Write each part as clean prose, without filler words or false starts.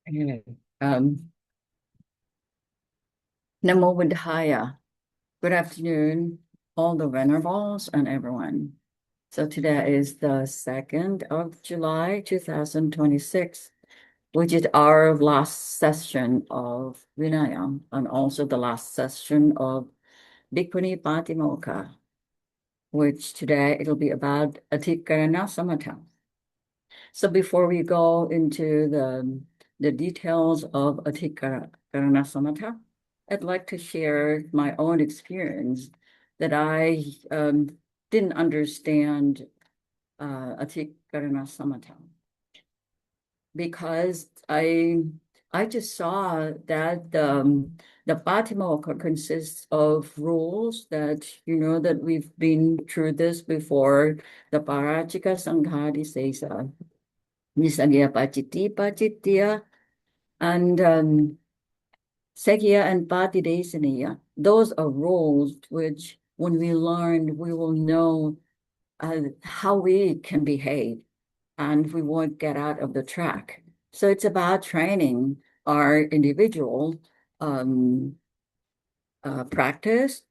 Okay. Um, Namo Buddhaya. Good afternoon, all the venerables and everyone. So today is the 2nd of July, 2026, which is our last session of Vinaya and also the last session of Bhikkhuni Patimokkha, which today it'll be about Atikarana Samatha. So before we go into the details of Atikara Samatha, I'd like to share my own experience that I didn't understand Atikarana Samatha because I just saw that the Patimokkha consists of rules that that we've been through this before. The Parachika Sanghati says Nisagya Pachiti Pachitya and Sekya and Patidesaniya. Those are rules which, when we learn, we will know how we can behave and we won't get out of the track. So it's about training our individual um, practice.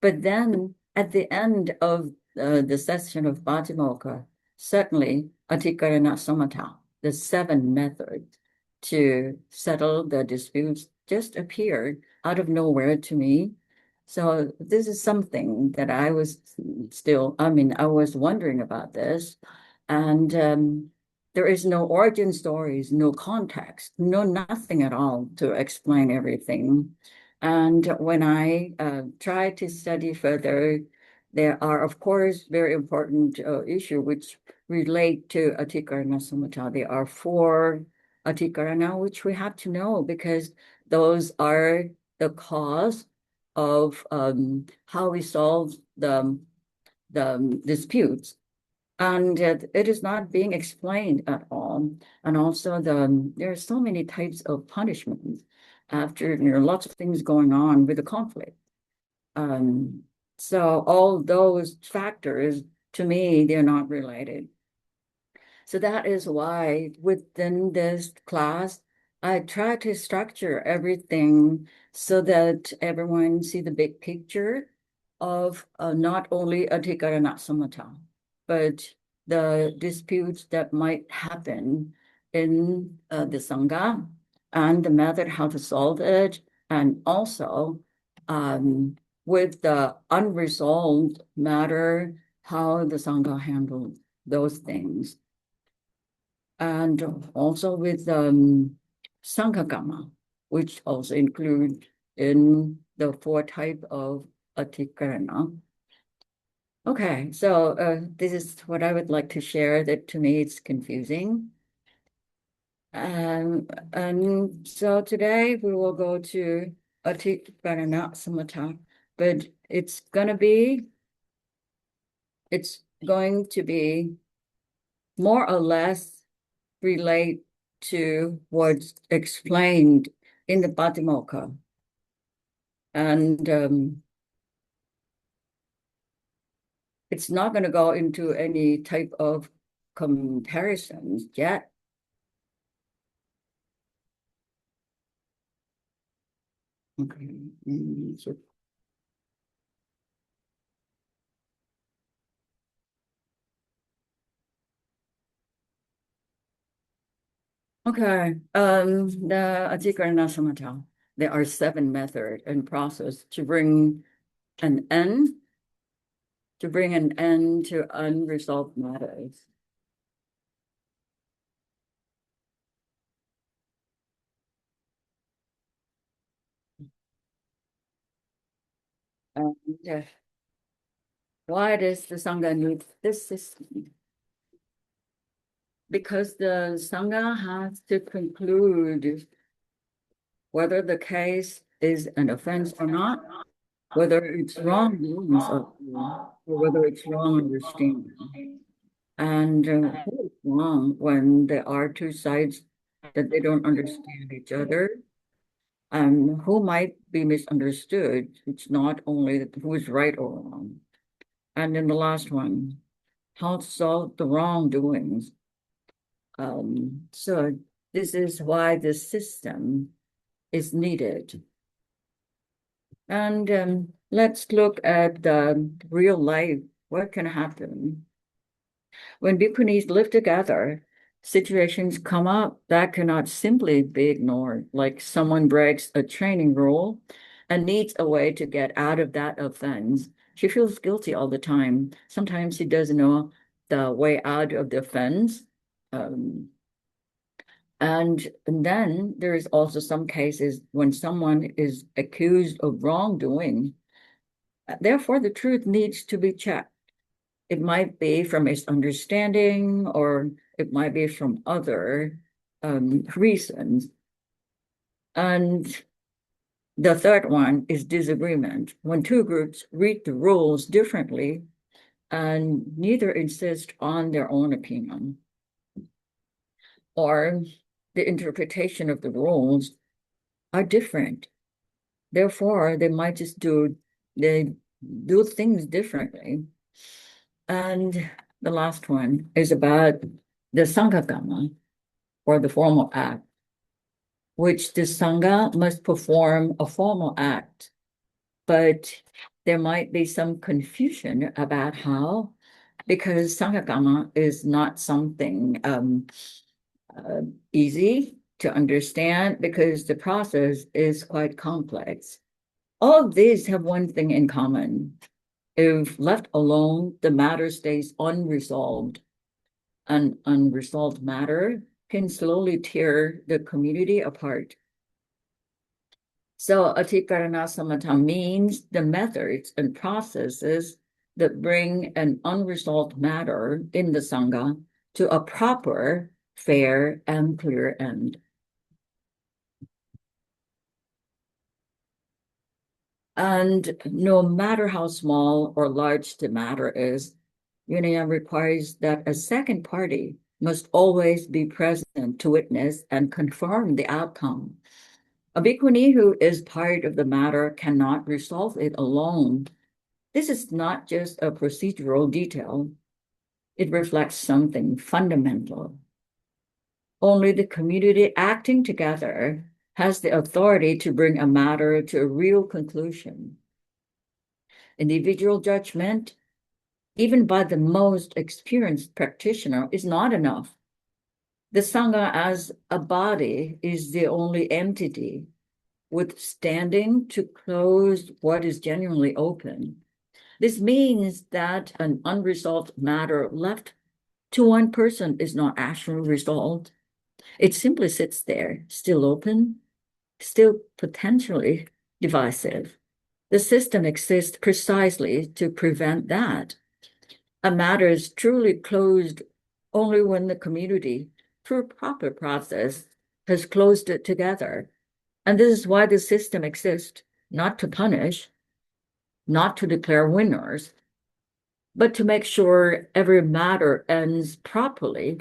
But then at the end of the session of Bhatimokkha, certainly Atikarana Samatha, the seven methods to settle the disputes, just appeared out of nowhere to me. So this is something that I was I was wondering about this. And there is no origin stories, no context, no nothing at all to explain everything. And when I try to study further, there are, of course, very important issues which relate to Atikarana Sumata. There are four Atikarana which we have to know because those are the cause of how we solve the disputes. And it is not being explained at all. And also there are so many types of punishments after lots of things going on with the conflict. Um, so all those factors, to me, they're not related. So that is why within this class, I try to structure everything so that everyone see the big picture of not only Adhikara Samata, but the disputes that might happen in the Sangha and the method how to solve it, and also um, with the unresolved matter, how the Sangha handled those things and also with Sanghagama, which also include in the four type of Atikarana. Okay, so this is what I would like to share that to me it's confusing. And so today we will go to Atikarana Samatha, but it's going to be more or less relate to what's explained in the Patimokkha. And it's not going to go into any type of comparisons yet. Okay. Okay. The Adhikara Samatha, there are seven methods and process an end to bring an end to unresolved matters. And why does the Sangha need this system? Because the Sangha has to conclude whether the case is an offense or not, whether it's wrongdoings or whether it's wrong understanding. And who is wrong when there are two sides that they don't understand each other? And who might be misunderstood? It's not only who is right or wrong. And then the last one, how to solve the wrongdoings. So This is why the system is needed. And let's look at real life. What can happen? When bhikkhunis live together, situations come up that cannot simply be ignored, like someone breaks a training rule and needs a way to get out of that offense. She feels guilty all the time. Sometimes she doesn't know the way out of the offense. Um, and then there is also some cases when someone is accused of wrongdoing. Therefore, the truth needs to be checked. It might be from misunderstanding or it might be from other reasons. And the third one is disagreement. When two groups read the rules differently and neither insist on their own opinion, or the interpretation of the rules are different. Therefore, they do things differently. And the last one is about the Sanghagama, or the formal act, which the Sangha must perform a formal act, but there might be some confusion about how, because Sanghagama is not something uh, easy to understand because the process is quite complex. All of these have one thing in common. If left alone, the matter stays unresolved. An unresolved matter can slowly tear the community apart. So Atikarana Samatha means the methods and processes that bring an unresolved matter in the Sangha to a proper, fair, and clear end. And no matter how small or large the matter is, Vinaya requires that a second party must always be present to witness and confirm the outcome. A bhikkhuni who is part of the matter cannot resolve it alone. This is not just a procedural detail. It reflects something fundamental. Only the community acting together has the authority to bring a matter to a real conclusion. Individual judgment, even by the most experienced practitioner, is not enough. The Sangha as a body is the only entity withstanding to close what is genuinely open. This means that an unresolved matter left to one person is not actually resolved. It simply sits there, still open, still potentially divisive. The system exists precisely to prevent that. A matter is truly closed only when the community, through proper process, has closed it together. And this is why the system exists, not to punish, not to declare winners, but to make sure every matter ends properly,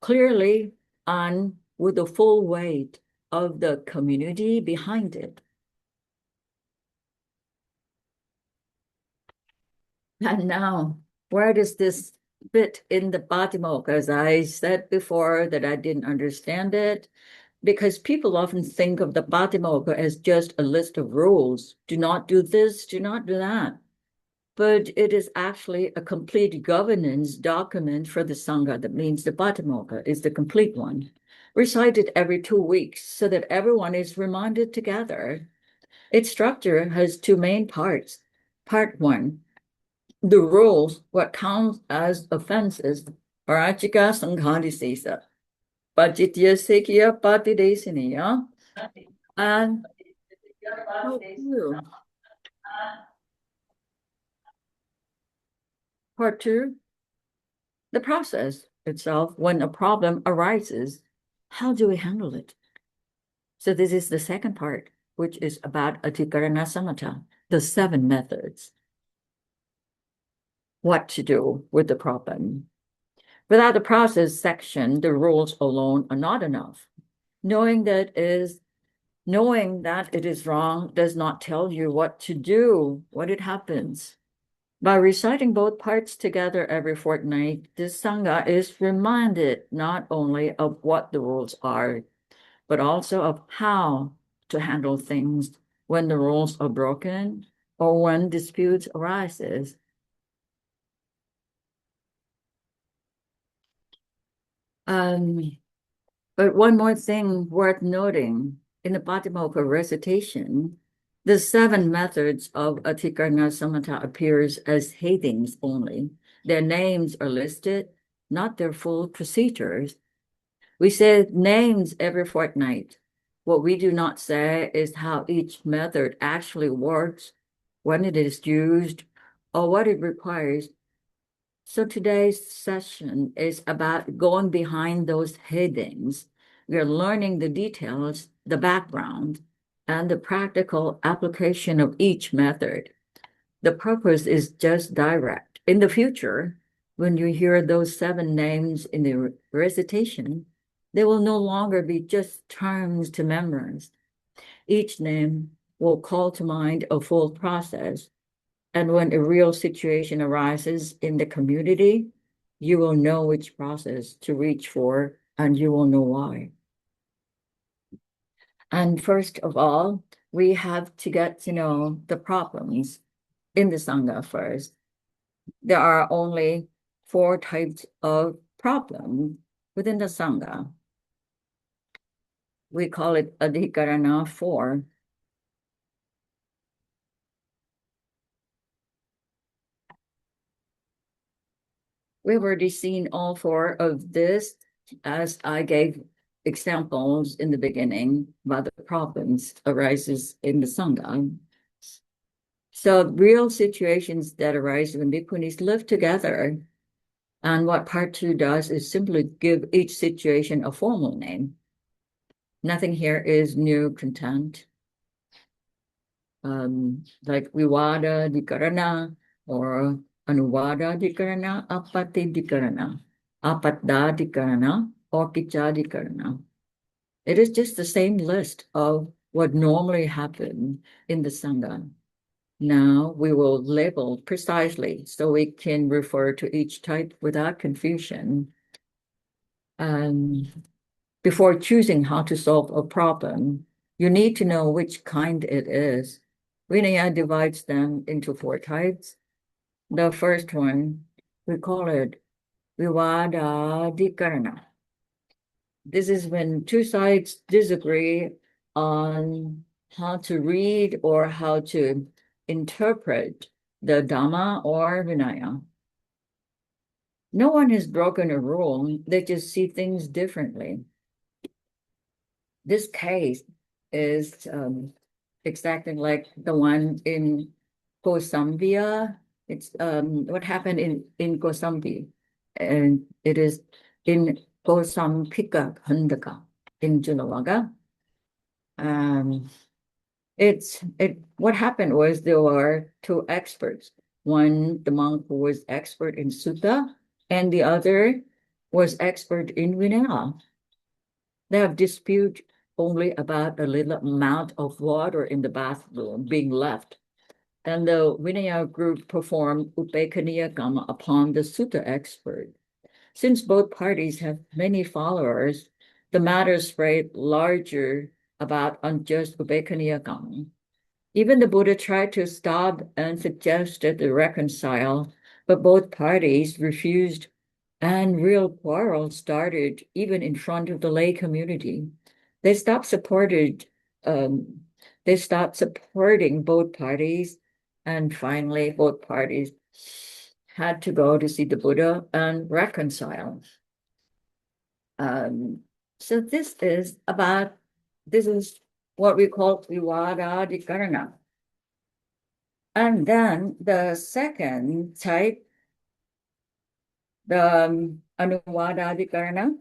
clearly, and with the full weight of the community behind it. And now, where does this fit in the Patimokkha? As I said before, that I didn't understand it, because people often think of the Patimokkha as just a list of rules. Do not do this, do not do that. But it is actually a complete governance document for the Sangha. That means the Patimokkha is the complete one, recited every 2 weeks so that everyone is reminded together. Its structure has two main parts. Part one, the rules, what counts as offenses, parachika sanghadisesa, pachitya sekya patidesiniya, and part two, the process itself, when a problem arises, how do we handle it? So this is the second part, which is about Atikarana Samatha, the 7 methods. What to do with the problem. Without the process section, the rules alone are not enough. Knowing that it is wrong does not tell you what to do when it happens. By reciting both parts together every fortnight, the Sangha is reminded not only of what the rules are, but also of how to handle things when the rules are broken or when disputes arises. Um, but one more thing worth noting in the Patimokkha recitation, the seven methods of Atikarna Samatha appears as headings only. Their names are listed, not their full procedures. We say names every fortnight. What we do not say is how each method actually works, when it is used, or what it requires. So today's session is about going behind those headings. We are learning the details, the background, and the practical application of each method. The purpose is just direct. In the future, when you hear those seven names in the recitation, they will no longer be just terms to memorize. Each name will call to mind a full process. And when a real situation arises in the community, you will know which process to reach for and you will know why. And first of all, we have to get to know the problems in the Sangha first. There are only four types of problem within the Sangha. We call it Adhikarana 4. We've already seen all four of this as I gave examples in the beginning about the problems arises in the Sangha. So real situations that arise when bhikkhunis live together. And what part two does is simply give each situation a formal name. Nothing here is new content. Like Vivada Dhikarana or Anuvada Dhikarana, Apatti Dhikarana, Apatta Dhikarana, or Kicha Dhikarana. It is just the same list of what normally happen in the Sangha. Now we will label precisely so we can refer to each type without confusion. Before choosing how to solve a problem, you need to know which kind it is. Vinaya divides them into four types. The first one, we call it Vivadadikarana. This is when two sides disagree on how to read or how to interpret the Dhamma or Vinaya. No one has broken a rule, they just see things differently. This case is exactly like the one in Kosambia. It's what happened in Kosambi, and it is in Kosampika Handaka in Junawaga. Um, what happened was there were two experts. One, the monk who was expert in sutta, and the other was expert in Vinaya. They have dispute only about a little amount of water in the bathroom being left. And the Vinaya group performed Upekaniyakama upon the sutta expert. Since both parties have many followers, the matter spread larger about unjust Upekaniyakama. Even the Buddha tried to stop and suggested to reconcile, but both parties refused, and real quarrels started even in front of the lay community. They stopped supported. Um, they stopped supporting both parties, and finally, both parties had to go to see the Buddha and reconcile. Um, so this is what we call Vivada Dhikarana. And then the second type, the Anuvadadikarana,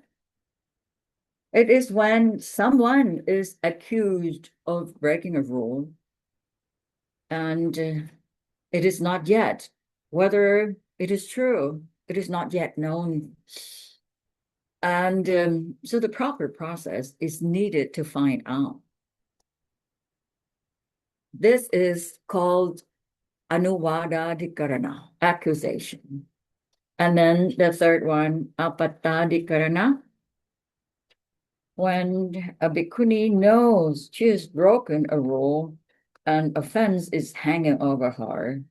it is when someone is accused of breaking a rule and it is not yet, whether it is true, it is not yet known. And so the proper process is needed to find out. This is called Anuvadadikarana, accusation. And then the third one, Apatadikarana, When a bhikkhuni knows she has broken a rule, an offense is hanging over her,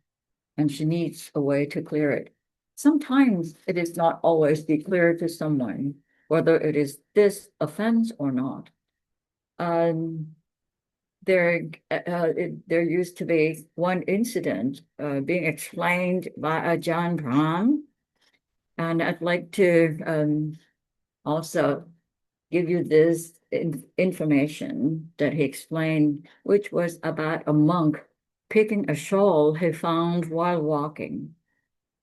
and she needs a way to clear it. Sometimes it is not always be clear to someone whether it is this offense or not. Um, there used to be one incident being explained by Ajahn Brahm, and I'd like to also give you this information that he explained, which was about a monk picking a shawl he found while walking.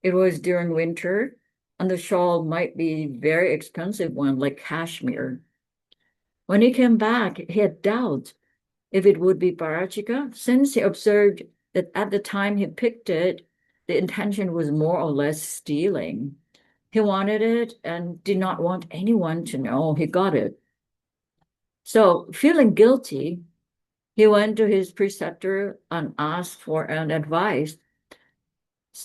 It was during winter, and the shawl might be very expensive one, like cashmere. When he came back, he had doubts if it would be parachika, since he observed that at the time he picked it, the intention was more or less stealing. He wanted it and did not want anyone to know he got it. So, feeling guilty, he went to his preceptor and asked for an advice.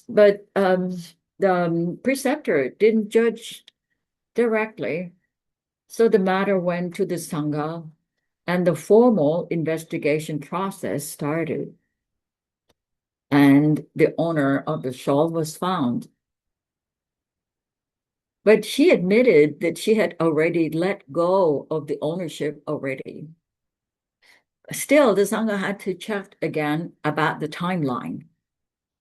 But the preceptor didn't judge directly. So the matter went to the Sangha, and the formal investigation process started. And the owner of the shawl was found. But she admitted that she had already let go of the ownership already. Still, the Sangha had to check again about the timeline.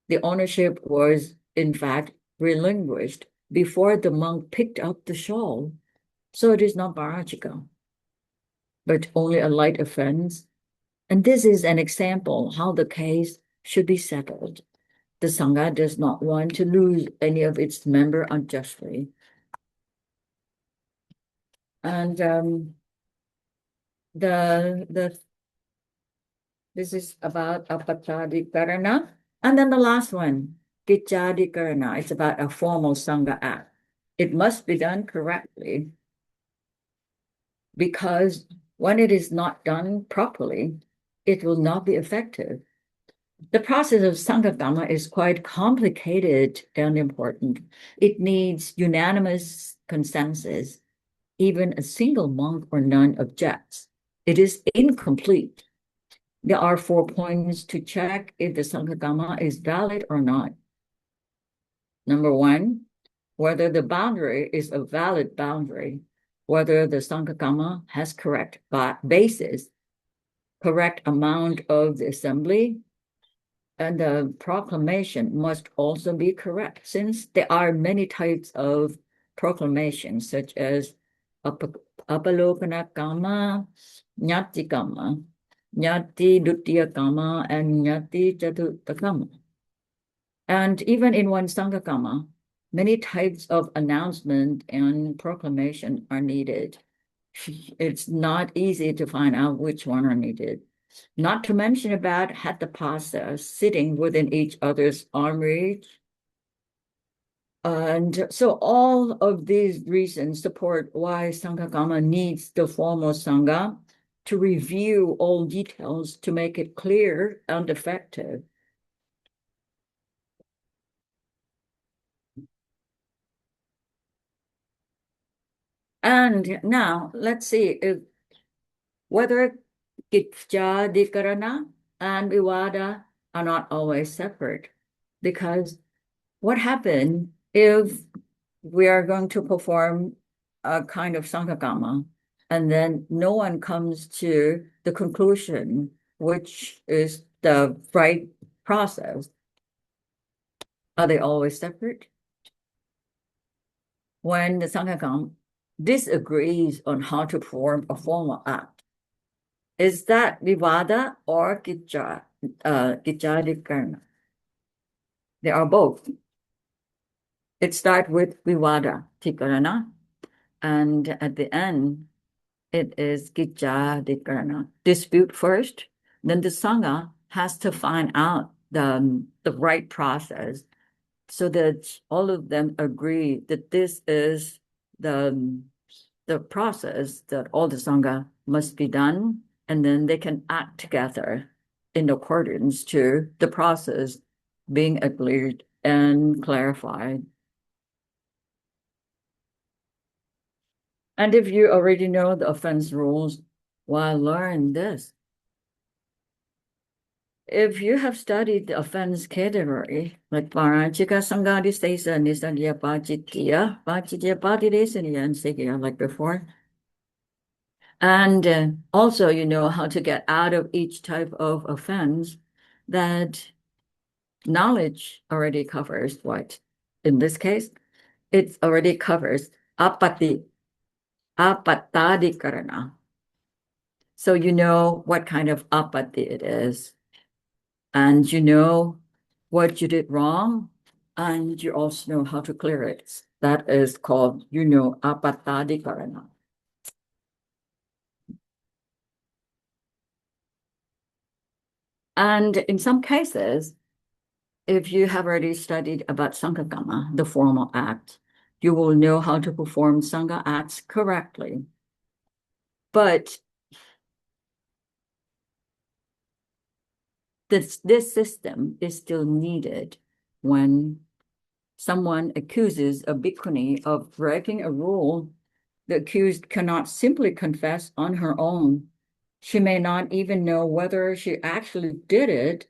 The ownership was, in fact, relinquished before the monk picked up the shawl. So it is not parachika, but only a light offense. And this is an example how the case should be settled. The Sangha does not want to lose any of its member unjustly. And the this is about apachadikarana. And then the last one, kichadikarana. It's about a formal Sangha act. It must be done correctly because when it is not done properly, it will not be effective. The process of Sanghagama is quite complicated and important. It needs unanimous consensus. Even a single monk or nun objects. It is incomplete. There are 4 points to check if the Sanghagama is valid or not. Number one, whether the boundary is a valid boundary, whether the Sanghagama has correct basis, correct amount of the assembly, and the proclamation must also be correct, since there are many types of proclamations, such as apalokana kama, nyati kama, nyati dutya kama, and nyati chaturtha kama. And even in one Sangha kama, many types of announcement and proclamation are needed. It's not easy to find out which one are needed. Not to mention about Hatapasa sitting within each other's arm reach. And so all of these reasons support why Sanghagama needs the formal Sangha to review all details to make it clear and effective. And now let's see if whether Kitcha Dikarana and Vivada are not always separate. Because what happened if we are going to perform a kind of Sanghagama and then no one comes to the conclusion, which is the right process? Are they always separate? When the Sanghagama disagrees on how to perform a formal act, is that Vivada or Gijadikarna? They are both. It starts with Vivada, Tikarana, and at the end, it is Gijadikarna. Dispute first, then the Sangha has to find out the right process so that all of them agree that this is the the process that all the Sangha must be done, and then they can act together in accordance to the process being agreed and clarified. And if you already know the offense rules, why learn this? If you have studied the offense category, like Parajika Sangadi Stesa Nisanya Pachitya Patidesaniya and Sikya, like before. And also, you know how to get out of each type of offense, that knowledge already covers what? In this case, it already covers apatadikarana. So you know what kind of apati it is, and you know what you did wrong, and you also know how to clear it. That is called, you know, apatadikarana. And in some cases, if you have already studied about Sangha the formal act, you will know how to perform Sangha acts correctly. But this system is still needed when someone accuses a bhikkhuni of breaking a rule. The accused cannot simply confess on her own. She may not even know whether she actually did it,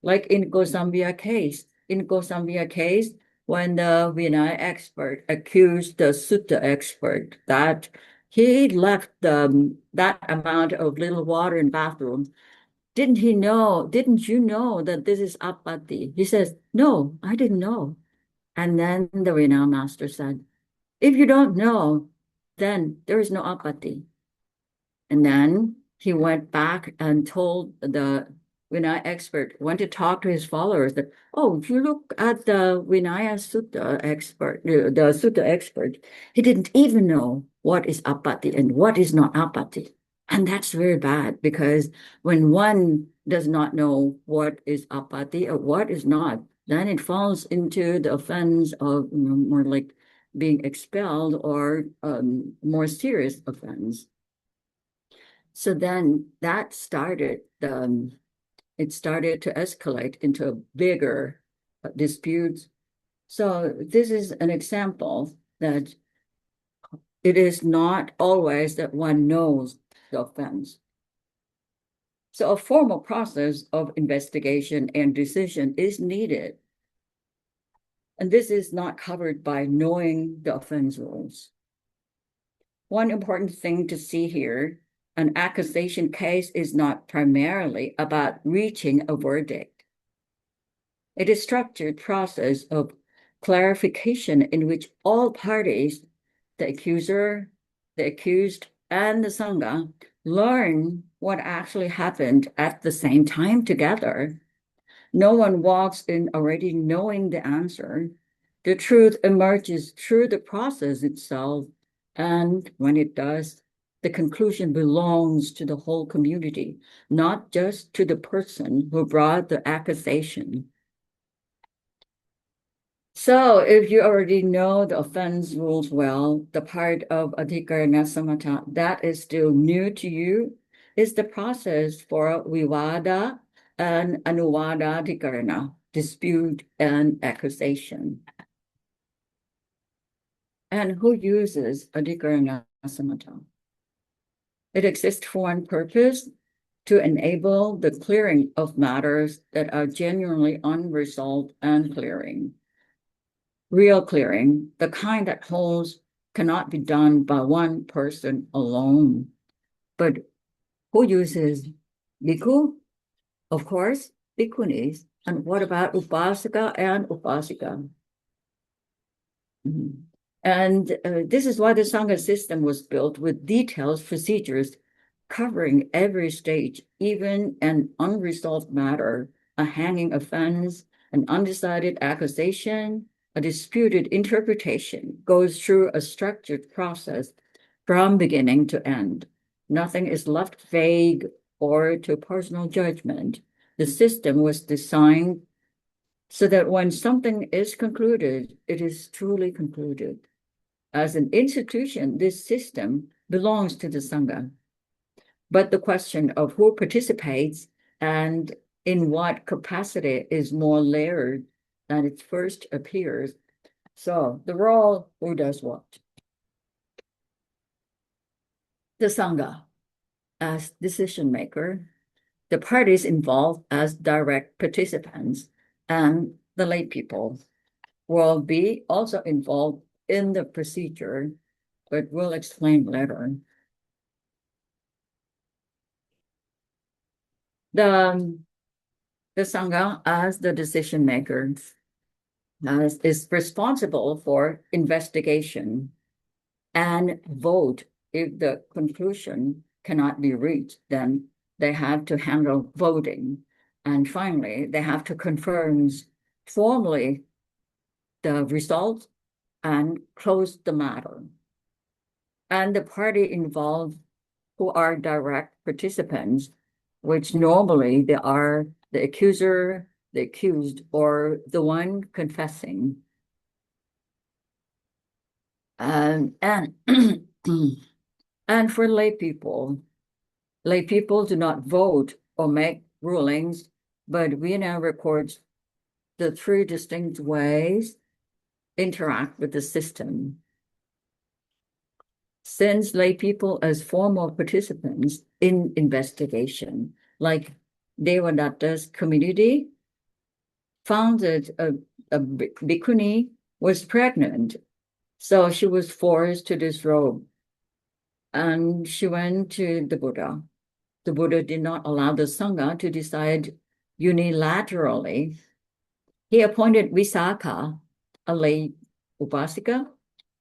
like in Gosambia case. In Gosambia case, when the Vinaya expert accused the Sutta expert that he left that amount of little water in bathroom, didn't you know that this is apatti? He says, no, I didn't know. And then the Vinaya master said, if you don't know, then there is no apatti. And then he went back and told the Vinaya expert, went to talk to his followers that, oh, if you look at the Vinaya Sutta expert, the Sutta expert, he didn't even know what is apatti and what is not apatti. And that's very bad, because when one does not know what is apatti or what is not, then it falls into the offense of, you know, more like being expelled or more serious offense. So then that started it started to escalate into a bigger disputes. So this is an example that it is not always that one knows the offense. So a formal process of investigation and decision is needed. And this is not covered by knowing the offense rules. One important thing to see here, an accusation case is not primarily about reaching a verdict. It is a structured process of clarification in which all parties, the accuser, the accused, and the Sangha, learn what actually happened at the same time together. No one walks in already knowing the answer. The truth emerges through the process itself, and when it does, the conclusion belongs to the whole community, not just to the person who brought the accusation. So if you already know the offense rules well, the part of adhikarana samatha that is still new to you is the process for vivada and anuvada adhikarana, dispute and accusation. And who uses adhikarana samatha? It exists for one purpose, to enable the clearing of matters that are genuinely unresolved and clearing. Real clearing, the kind that holds, cannot be done by one person alone. But who uses bhikkhu? Of course, bhikkhunis. And what about upasaka and upasika? Mhm. And this is why the Sangha system was built with detailed procedures covering every stage, even an unresolved matter, a hanging offense, an undecided accusation, a disputed interpretation goes through a structured process from beginning to end. Nothing is left vague or to personal judgment. The system was designed so that when something is concluded, it is truly concluded. As an institution, this system belongs to the Sangha. But the question of who participates and in what capacity is more layered than it first appears. So the role, who does what? the Sangha as decision maker, the parties involved as direct participants, and the lay people will be also involved in the procedure, but we'll explain later. The, the Sangha as the decision maker is responsible for investigation and vote. If the conclusion cannot be reached, then they have to handle voting. And finally, they have to confirm formally the result and close the matter. And the party involved who are direct participants, which normally they are the accuser, the accused, or the one confessing. And and for lay people do not vote or make rulings, but Vinaya records the three distinct ways interact with the system. Since lay people as formal participants in investigation, like Devadatta's community, found that a bhikkhuni was pregnant, so she was forced to disrobe, and she went to the Buddha. The Buddha did not allow the Sangha to decide unilaterally. He appointed Visakha, a lay upasika,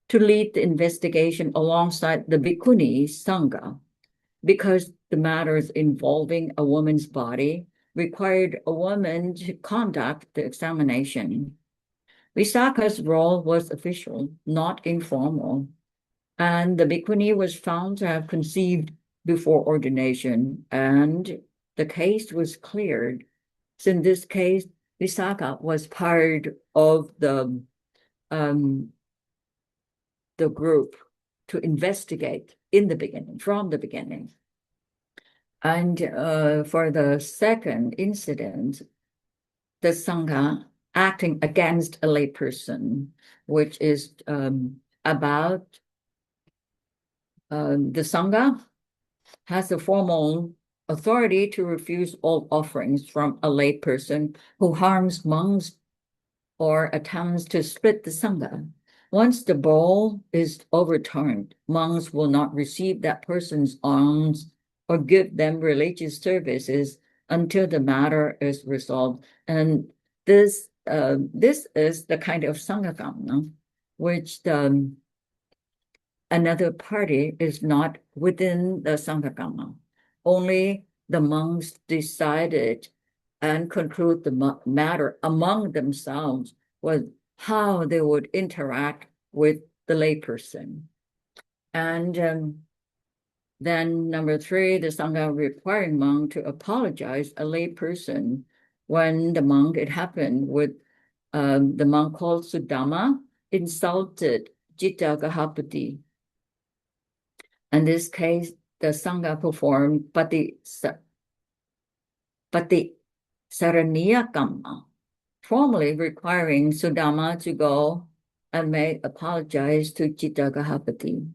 to lead the investigation alongside the Bhikkhuni Sangha, because the matters involving a woman's body required a woman to conduct the examination. Visakha's role was official, not informal, and the Bhikkhuni was found to have conceived before ordination, and the case was cleared. So in this case, Visakha was part of the group to investigate in the beginning, from the beginning. And for the second incident, the Sangha acting against a layperson, which is about the Sangha has the formal authority to refuse all offerings from a layperson who harms monks or attempts to split the Sangha. Once the bowl is overturned, monks will not receive that person's alms or give them religious services until the matter is resolved. And this is the kind of Sangha which another party is not within the Sangha. Only the monks decided and conclude the matter among themselves with how they would interact with the layperson. And then number three, the Sangha requiring monk to apologize a layperson when the monk, it happened with the monk called Sudama, insulted Citta Gahapati. In this case, the Sangha performed Pati Saraniya Kamma, formally requiring Sudama to go and apologize to Citta Gahapati.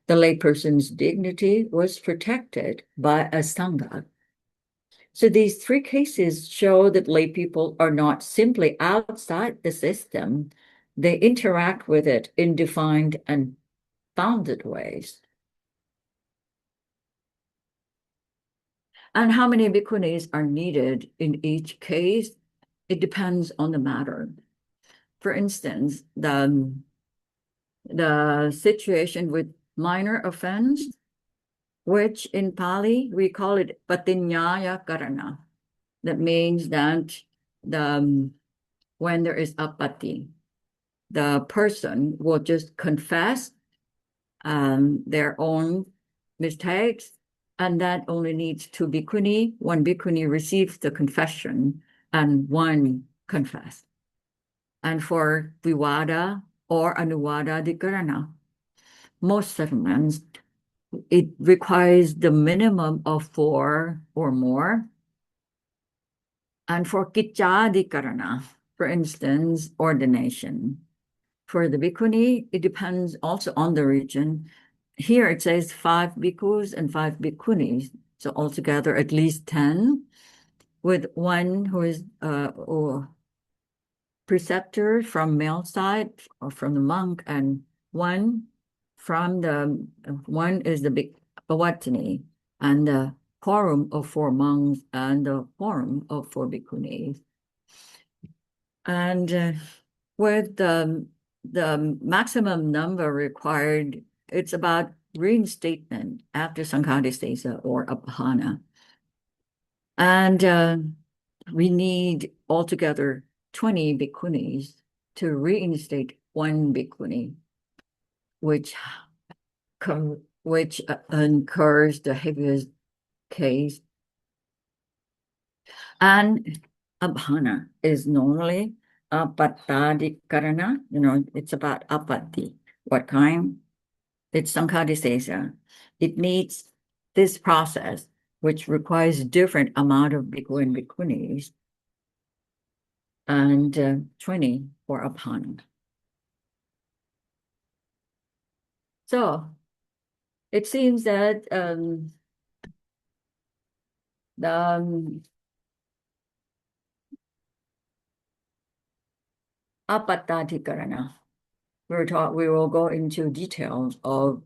The layperson's dignity was protected by a Sangha. So these three cases show that lay people are not simply outside the system, they interact with it in defined and bounded ways. And how many bhikkhunis are needed in each case? It depends on the matter. For instance, the situation with minor offense, which in Pali we call it patinyaya karana. That means that when there is apati, the person will just confess their own mistakes, and that only needs two bhikkhuni. One bhikkhuni receives the confession and one confess. And for vivada or anuvada dhikarana, most settlements, it requires the minimum of 4 or more. And for kichadhikarana, for instance, ordination. For the bhikkhuni, it depends also on the region. here it says five bhikkhus and five bhikkhunis, so altogether at least 10, with one who is or preceptor from male side or from the monk, and one from the one is the big Bhavatini, and the quorum of four monks and the quorum of four bhikkhunis. And with the maximum number required, it's about reinstatement after Sanghadisesa or Apahana. And we need altogether 20 bhikkhunis to reinstate one bhikkhuni, which incurs the heaviest case. And abhana is normally apatadikarana, it's about apatti. What kind? It's Sanghadisesa. It needs this process, which requires different amount of bhikkhu and bhikkhunis, and 20 for abhana. So it seems that the apatadikarana, we will go into details of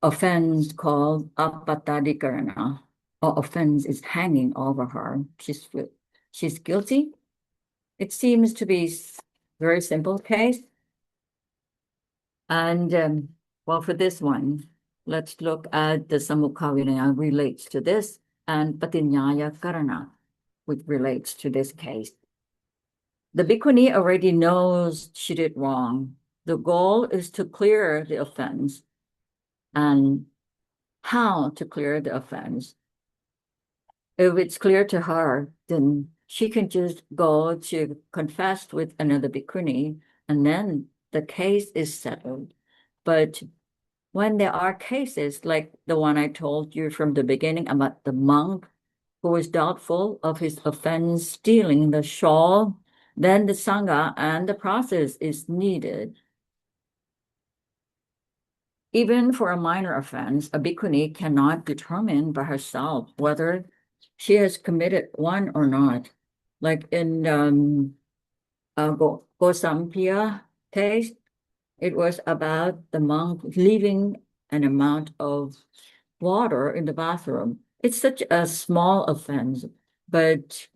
offense called apatadikarana, or offense is hanging over her. She's guilty. It seems to be very simple case. And well, for this one, let's look at the Samukha relates to this, and Patinyaya Karana, which relates to this case. The bhikkhuni already knows she did wrong. The goal is to clear the offense, and how to clear the offense. If it's clear to her, then she can just go to confess with another bhikkhuni, and then the case is settled. But when there are cases like the one I told you from the beginning about the monk who was doubtful of his offense stealing the shawl, then the Sangha and the process is needed. Even for a minor offense, a bhikkhuni cannot determine by herself whether she has committed one or not. Like in Gosampia case, it was about the monk leaving an amount of water in the bathroom. It's such a small offense, but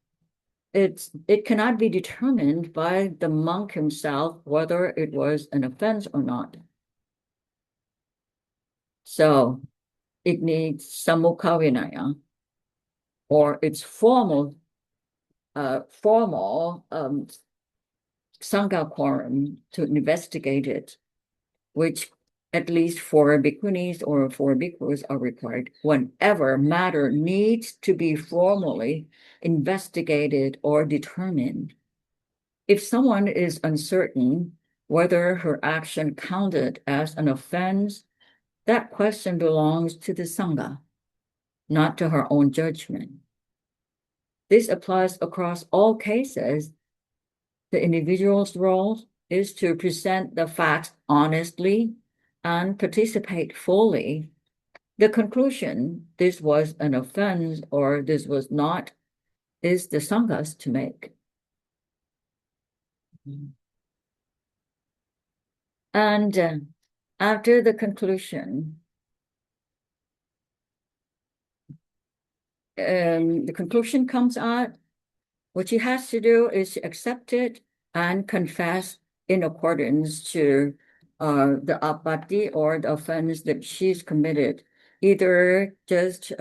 it cannot be determined by the monk himself whether it was an offense or not. So it needs Samukha Vinaya, or its formal Sangha quorum to investigate it, which at least 4 bhikkhunis or 4 bhikkhus are required whenever matter needs to be formally investigated or determined. If someone is uncertain whether her action counted as an offense, that question belongs to the Sangha, not to her own judgment. This applies across all cases. The individual's role is to present the facts honestly and participate fully. The conclusion, this was an offense or this was not, is the Sangha's to make. And after the conclusion, the conclusion comes out. What she has to do is accept it and confess in accordance to the apatti or the offense that she's committed. Either just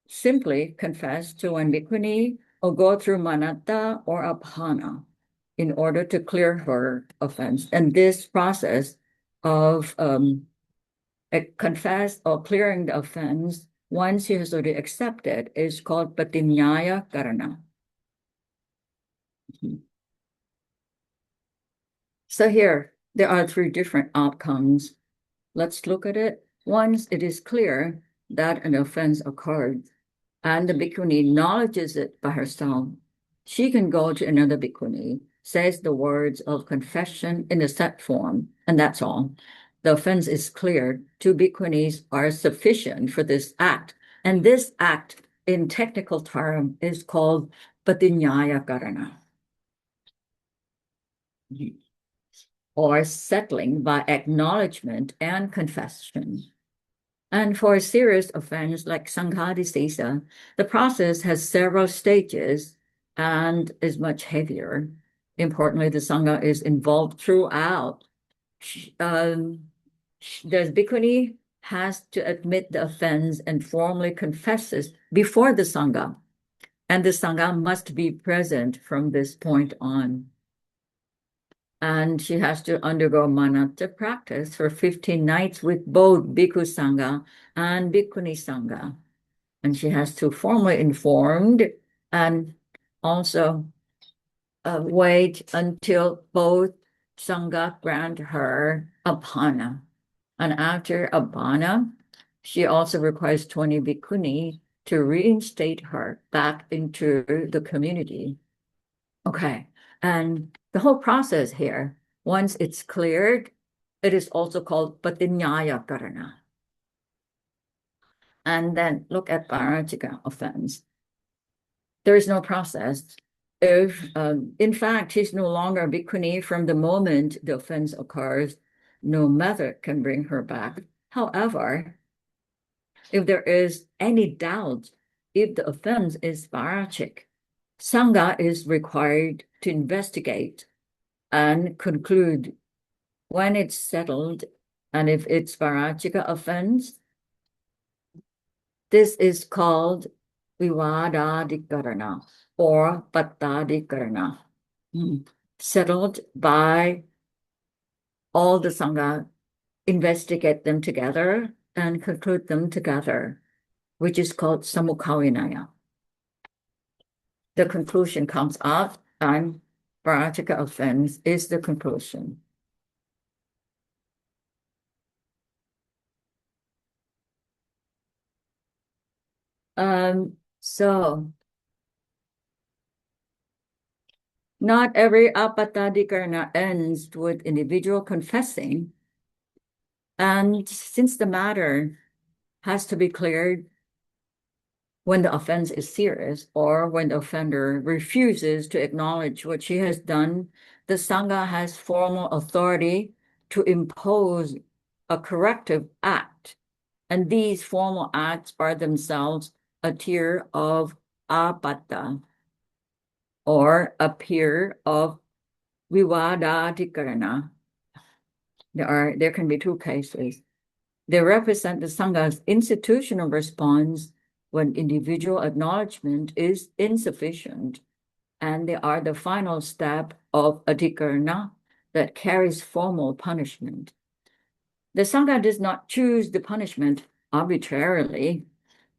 simply confess to one bhikkhuni or go through manatta or abhana in order to clear her offense. And this process of confess or clearing the offense, once she has already accepted, is called patinyaya karana. So here, there are 3 different outcomes. Let's look at it. Once it is clear that an offense occurred and the bhikkhuni acknowledges it by herself, she can go to another bhikkhuni, says the words of confession in the set form, and that's all. the offense is cleared, 2 bhikkhunis are sufficient for this act. And this act, in technical term, is called patinyaya karana, or settling by acknowledgement and confession. And for a serious offense like sanghadisesa, the process has several stages and is much heavier. Importantly, the sangha is involved throughout. Um, the bhikkhuni has to admit the offense and formally confesses before the sangha, and the sangha must be present from this point on. And she has to undergo manatta practice for 15 nights with both bhikkhu sangha and bhikkhuni sangha. And she has to formally informed and also wait until both sangha grant her apana. And after apana, she also requires 20 bhikkhuni to reinstate her back into the community. Okay. And the whole process here, once it's cleared, it is also called patinyaya karana. And then look at parajika offense. There is no process. If, in fact, he's no longer a bhikkhuni from the moment the offense occurs, no method can bring her back. However, if there is any doubt if the offense is parajik, sangha is required to investigate and conclude when it's settled, and if it's parajika offense, this is called vivadadikarana or pattadikarana, settled by all the sangha, investigate them together and conclude them together, which is called samukhavinaya. The conclusion comes out, and parajika offense is the conclusion. So not every apatadikarana ends with individual confessing. And since the matter has to be cleared when the offense is serious or when the offender refuses to acknowledge what she has done, the Sangha has formal authority to impose a corrective act. And these formal acts are themselves a tier of apata, or a peer of vivadadikarana. There can be two cases. They represent the Sangha's institutional response when individual acknowledgement is insufficient, and they are the final step of adhikarana that carries formal punishment. The Sangha does not choose the punishment arbitrarily.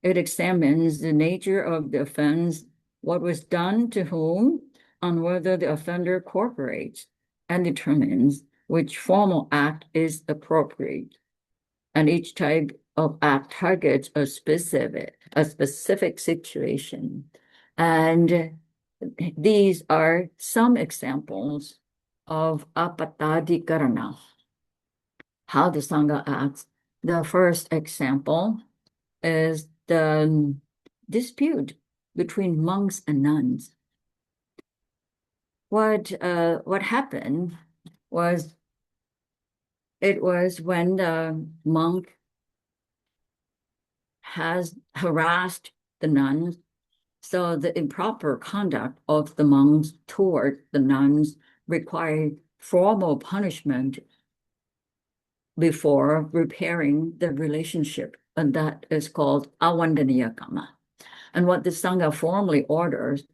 It examines the nature of the offense, what was done to whom, and whether the offender cooperates, and determines which formal act is appropriate. And each type of act targets a specific situation. And these are some examples of apatadikarana, how the Sangha acts. The first example is the dispute between monks and nuns. What happened was, it was when the monk has harassed the nuns, so the improper conduct of the monks toward the nuns required formal punishment before repairing the relationship, and that is called avandaniya kama. And what the Sangha formally orders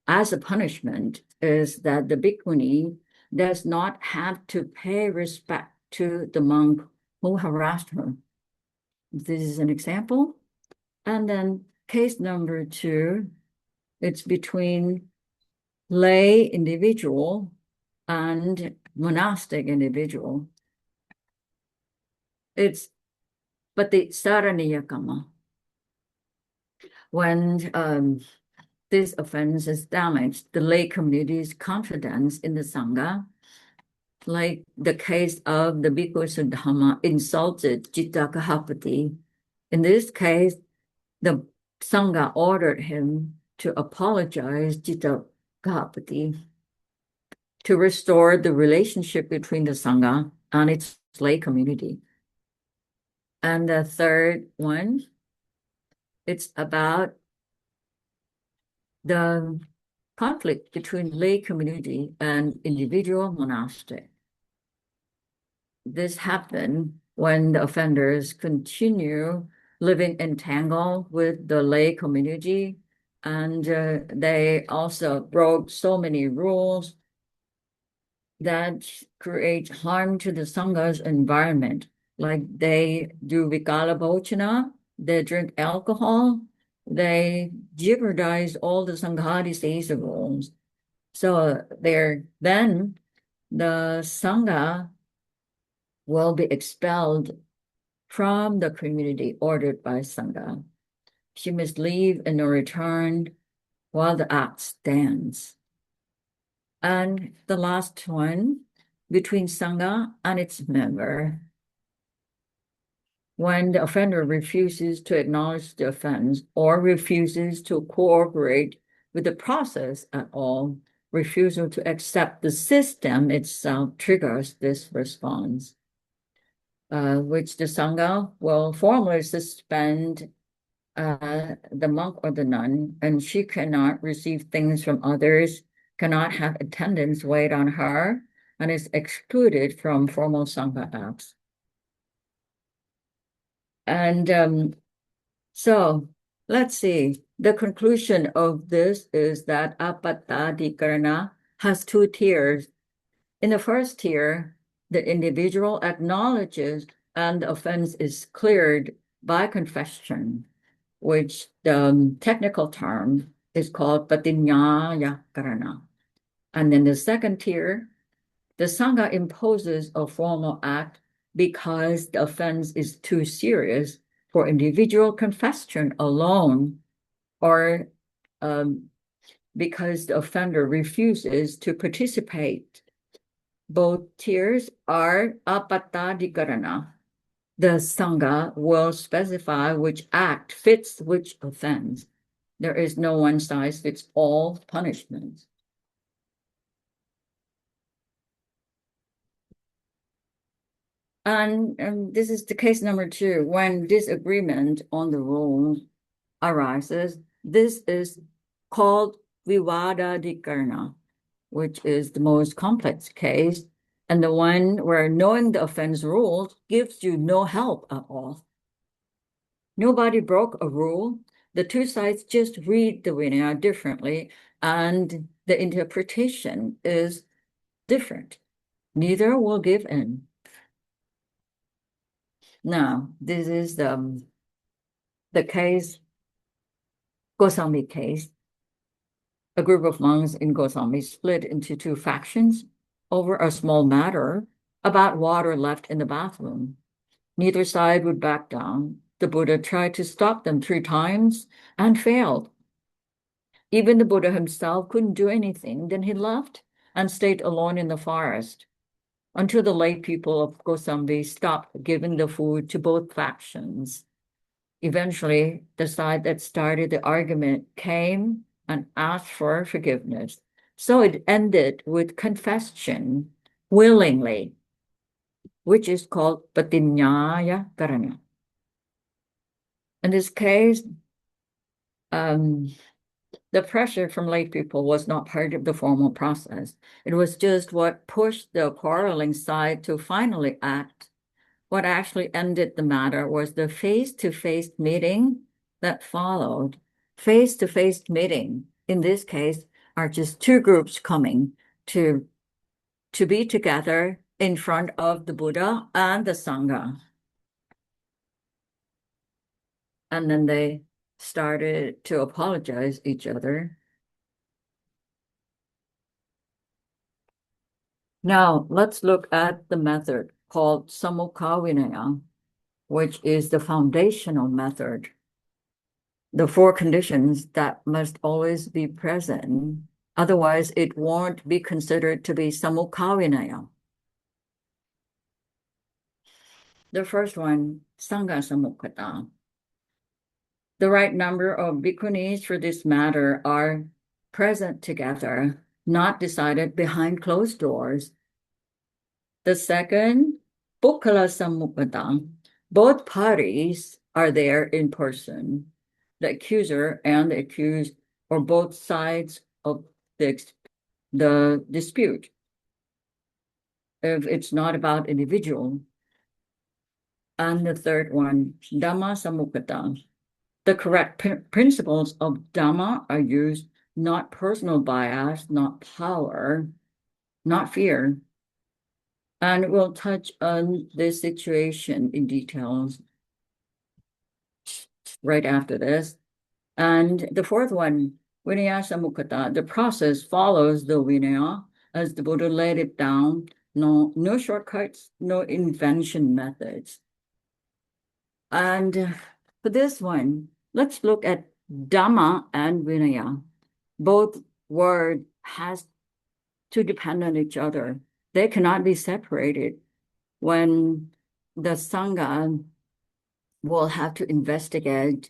as a punishment is that the bhikkhuni does not have to pay respect to the monk who harassed her. This is an example. And then case number 2, it's between lay individual and monastic individual. It's patisaraniya kama. When this offense has damaged the lay community's confidence in the Sangha, like the case of the Bhikkhu Sudhamma insulted Citta Kahapati. In this case, the Sangha ordered him to apologize Citta Kahapati to restore the relationship between the Sangha and its lay community. And the third one, it's about the conflict between lay community and individual monastic. This happened when the offenders continue living entangled with the lay community, and they also broke so many rules that create harm to the Sangha's environment. Like they do Vikala Bhochana, they drink alcohol, they jeopardize all the Sanghadisesa rules. So then the Sangha will be expelled from the community ordered by Sangha. She must leave and no return while the act stands. And the last one, between Sangha and its member. When the offender refuses to acknowledge the offense or refuses to cooperate with the process at all, refusal to accept the system itself triggers this response, which the Sangha will formally suspend the monk or the nun, and she cannot receive things from others, cannot have attendants wait on her, and is excluded from formal Sangha acts. And so let's see. The conclusion of this is that apatadikarana has two tiers. In the first tier, the individual acknowledges and the offense is cleared by confession, which the technical term is called patinyaya karana. And then the second tier, the Sangha imposes a formal act because the offense is too serious for individual confession alone, or because the offender refuses to participate. Both tiers are apatadikarana. The Sangha will specify which act fits which offense. There is no one-size-fits-all punishment. And this is the case number 2. When disagreement on the rules arises, this is called vivadadikarana, which is the most complex case, and the one where knowing the offense rules gives you no help at all. Nobody broke a rule. The two sides just read the Vinaya differently, and the interpretation is different. Neither will give in. Now, this is the case, Goswami case. A group of monks in Goswami split into two factions over a small matter about water left in the bathroom. Neither side would back down. The Buddha tried to stop them 3 times and failed. Even the Buddha himself couldn't do anything. Then he left and stayed alone in the forest until the lay people of Goswami stopped giving the food to both factions. Eventually, the side that started the argument came and asked for forgiveness. So it ended with confession willingly, which is called patinyaya karana. In this case, the pressure from lay people was not part of the formal process. It was just what pushed the quarreling side to finally act. What actually ended the matter was the face-to-face meeting that followed. Face-to-face meeting, in this case, are just 2 groups coming to be together in front of the Buddha and the Sangha. And then they started to apologize each other. Now, let's look at the method called Samukha Vinaya, which is the foundational method. The 4 conditions that must always be present. Otherwise, it won't be considered to be Samukha Vinaya. The first one, Sangha Samukkata. The right number of bhikkhunis for this matter are present together, not decided behind closed doors. The second, Bukkala Samukkata. Both parties are there in person. The accuser and the accused, or both sides of the dispute. If it's not about individual. And the third one, Dhamma Samukkata. The correct principles of Dhamma are used, not personal bias, not power, not fear. And we'll touch on this situation in details right after this. And the fourth one, Vinaya Samukkata, the process follows the Vinaya as the Buddha laid it down. No shortcuts, no invention methods. And for this one, let's look at Dhamma and Vinaya. Both word has to depend on each other. They cannot be separated. When the Sangha will have to investigate,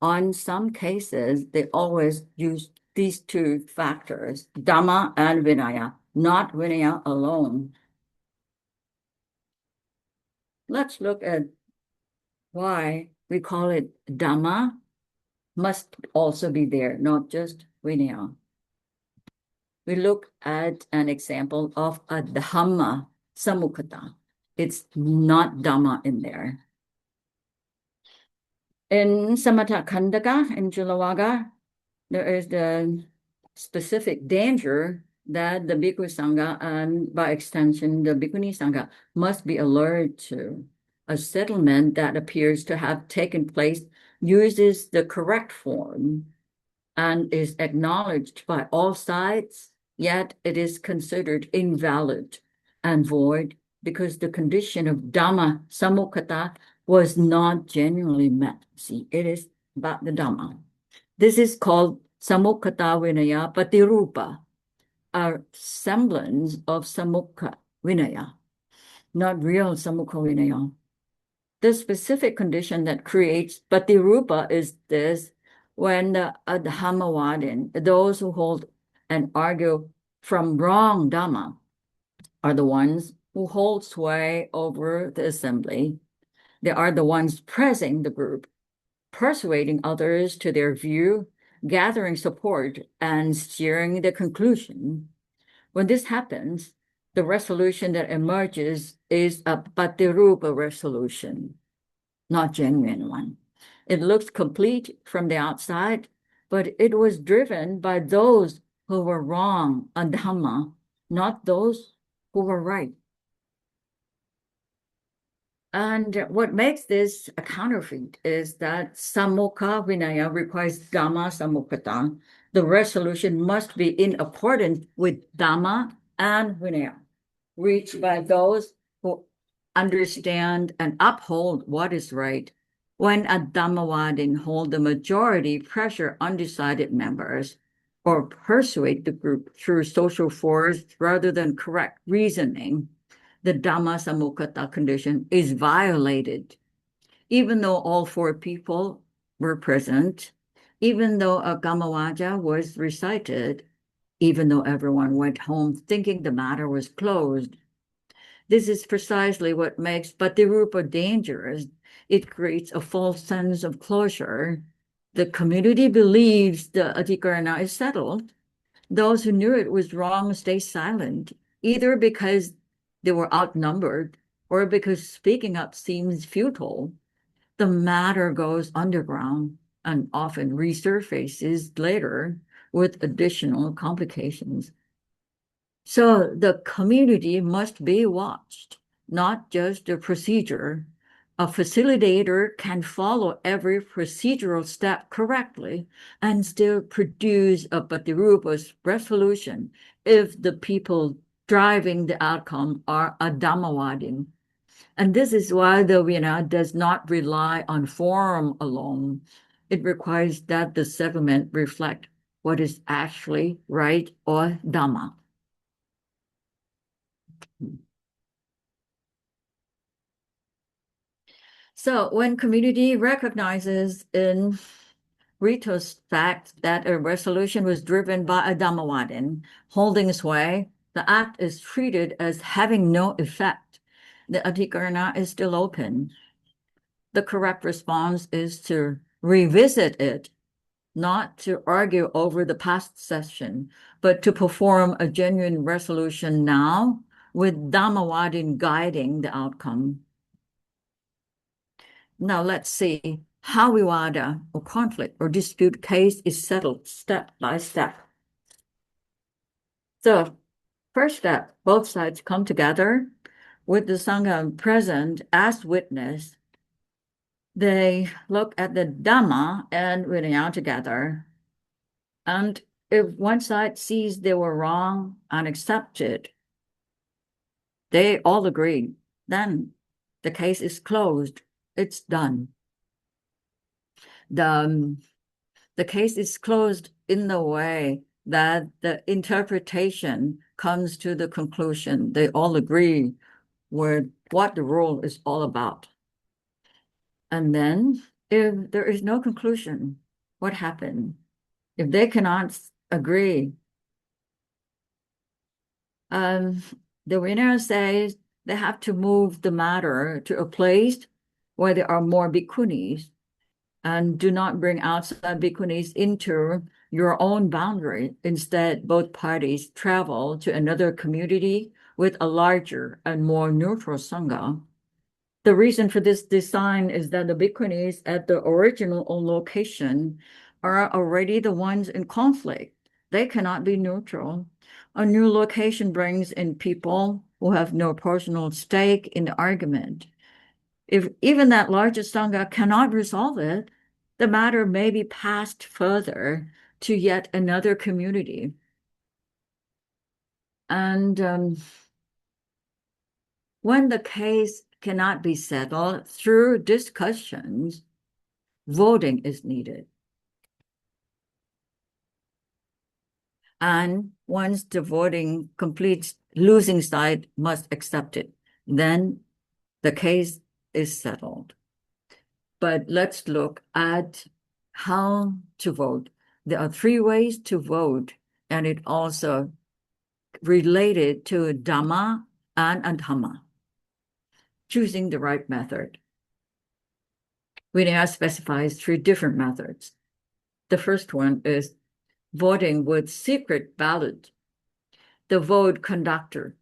on some cases, they always use these two factors, Dhamma and Vinaya, not Vinaya alone. Let's look at why we call it Dhamma must also be there, not just Vinaya. We look at an example of a Dhamma Samukkata. It's not Dhamma in there. In Samatha Khandaka, in Chulawaga, there is the specific danger that the Bhikkhu Sangha and by extension the Bhikkhuni Sangha must be alert to. A settlement that appears to have taken place uses the correct form and is acknowledged by all sides, yet it is considered invalid and void because the condition of Dhamma Samukkata was not genuinely met. See, it is about the Dhamma. This is called Samukkata Vinaya Patirupa, a semblance of Samukha Vinaya, not real Samukha Vinaya. The specific condition that creates Patirupa is this: when the Adhammawadin, those who hold and argue from wrong Dhamma, are the ones who hold sway over the assembly. They are the ones pressing the group, persuading others to their view, gathering support, and steering the conclusion. When this happens, the resolution that emerges is a Patirupa resolution, not genuine one. It looks complete from the outside, but it was driven by those who were wrong on Dhamma, not those who were right. And what makes this a counterfeit is that Samukha Vinaya requires Dhamma Samukkata. The resolution must be in accordance with Dhamma and Vinaya, reached by those who understand and uphold what is right. When a Dhammawadin hold the majority, pressure undecided members or persuade the group through social force rather than correct reasoning, the Dhamma Samukkata condition is violated. Even though all four people were present, even though a Gamavaja was recited, even though everyone went home thinking the matter was closed. This is precisely what makes Patirupa dangerous. It creates a false sense of closure. The community believes the Adhikarana is settled. Those who knew it was wrong stay silent, either because they were outnumbered or because speaking up seems futile. The matter goes underground and often resurfaces later with additional complications. So the community must be watched, not just the procedure. A facilitator can follow every procedural step correctly and still produce a Patirupa's resolution if the people driving the outcome are a Dhammawadin. And this is why the Vinaya does not rely on form alone. It requires that the settlement reflect what is actually right or Dhamma. So when community recognizes in retrospect that a resolution was driven by a Dhammawadin holding sway, the act is treated as having no effect. The Adhikarana is still open. The correct response is to revisit it, not to argue over the past session, but to perform a genuine resolution now with Dhammawadin guiding the outcome. Now let's see how Viwada or conflict or dispute case is settled step by step. So first step, both sides come together with the Sangha present as witness. They look at the Dhamma and Vinaya together. And if one side sees they were wrong and accept it, they all agree, then the case is closed. It's done. The case is closed in the way that the interpretation comes to the conclusion. They all agree with what the rule is all about. And then if there is no conclusion, what happened? If they cannot agree, the winner says they have to move the matter to a place where there are more bhikkhunis and do not bring outside bhikkhunis into your own boundary. Instead, both parties travel to another community with a larger and more neutral sangha. The reason for this design is that the bhikkhunis at the original location are already the ones in conflict. They cannot be neutral. A new location brings in people who have no personal stake in the argument. If even that largest sangha cannot resolve it, the matter may be passed further to yet another community. And when the case cannot be settled through discussions, voting is needed. And once the voting completes, losing side must accept it. Then the case is settled. But let's look at how to vote. There are three ways to vote, and it also related to Dhamma and Adhamma. Choosing the right method. Vinaya specifies three different methods. The first one is voting with secret ballot. The vote conductor,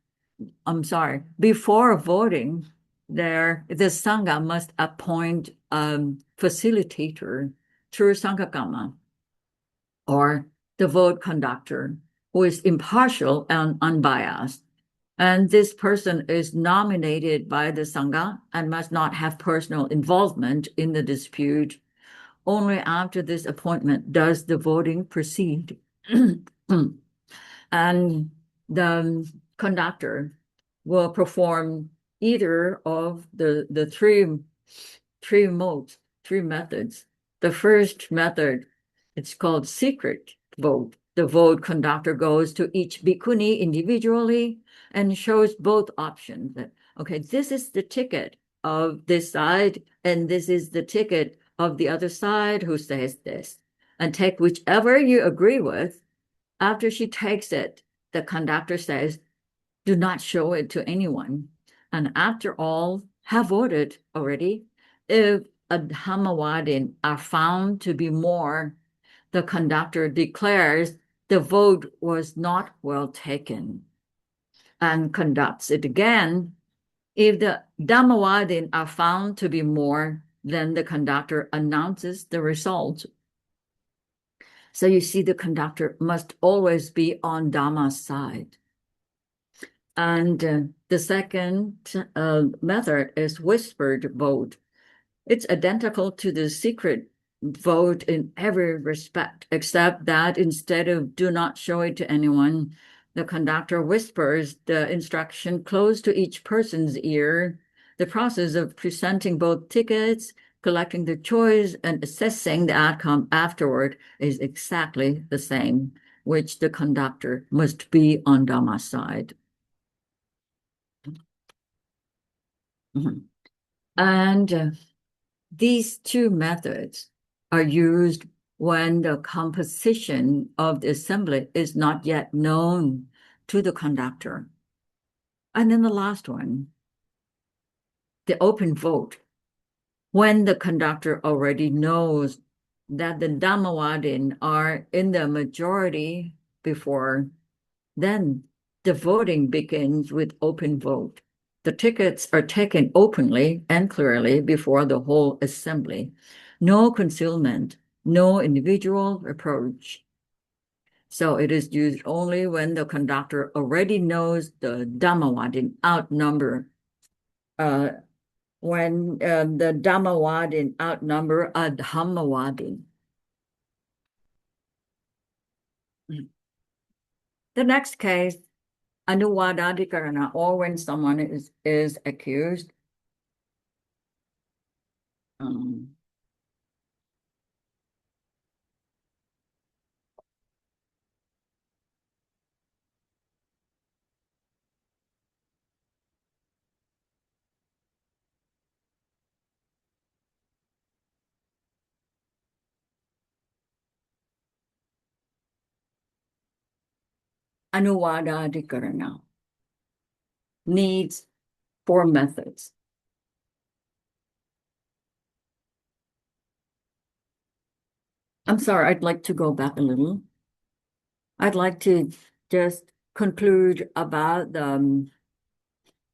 before voting, the Sangha must appoint a facilitator through Sanghakama, or the vote conductor, who is impartial and unbiased. And this person is nominated by the Sangha and must not have personal involvement in the dispute. Only after this appointment does the voting proceed. And the conductor will perform either of the three methods. The first method, it's called secret vote. The vote conductor goes to each bhikkhuni individually and shows both options. That, okay, this is the ticket of this side, and this is the ticket of the other side who says this. And take whichever you agree with. After she takes it, the conductor says, do not show it to anyone. And after all have voted already, if a Dhammawadin are found to be more, the conductor declares the vote was not well taken and conducts it again. If the Dhammawadin are found to be more, then the conductor announces the result. So you see, the conductor must always be on Dhamma's side. And the second method is whispered vote. It's identical to the secret vote in every respect, except that instead of do not show it to anyone, the conductor whispers the instruction close to each person's ear. The process of presenting both tickets, collecting the choice, and assessing the outcome afterward is exactly the same, which the conductor must be on Dhamma's side. And These two methods are used when the composition of the assembly is not yet known to the conductor. And then the last one, the open vote, when the conductor already knows that the Dhammawadin are in the majority before, then the voting begins with open vote. The tickets are taken openly and clearly before the whole assembly. No concealment, no individual approach. So it is used only when the conductor already knows the Dhammawadin outnumber uh, when the Dhammawadin outnumber a Dhammawadin. The next case, Anuwadadikarana, or when someone is accused. Um, Anuwadadikarana needs four methods. I'm sorry, I'd like to go back a little. I'd like to just conclude about the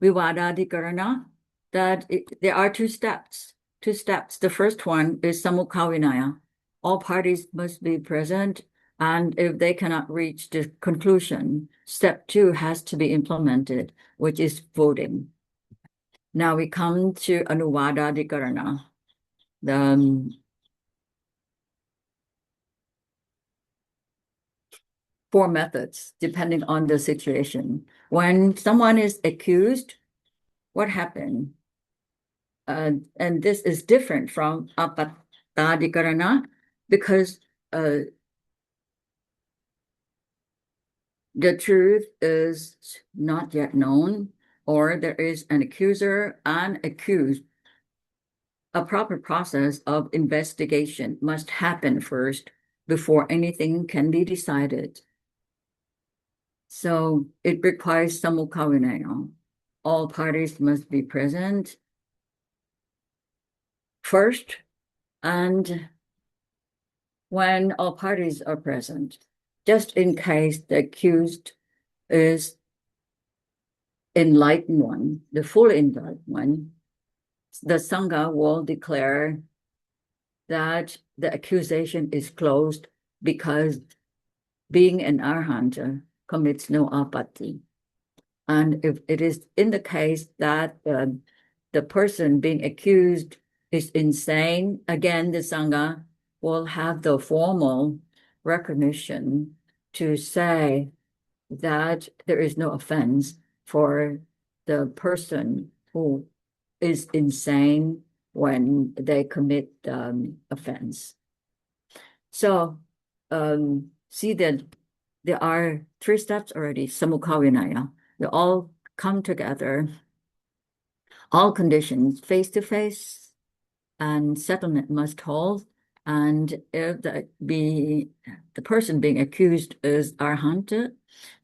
Vivadadikarana, that there are two steps. Two steps. The first one is Samukhavinaya. All parties must be present, and if they cannot reach the conclusion, step two has to be implemented, which is voting. Now we come to Anuvadadikarana. The four methods, depending on the situation. When someone is accused, what happened? And this is different from apatadikarana because the truth is not yet known, or there is an accuser and accused. A proper process of investigation must happen first before anything can be decided. So it requires samukhavinaya. All parties must be present first, and when all parties are present, just in case the accused is enlightened one, the fully enlightened one, the Sangha will declare that the accusation is closed because being an arhanta commits no apatti. And if it is in the case that the person being accused is insane, again, the Sangha will have the formal recognition to say that there is no offense for the person who is insane when they commit offense. So see that there are three steps already, samukhavinaya. They all come together, all conditions, face to face, and settlement must hold. And if the person being accused is arhanta,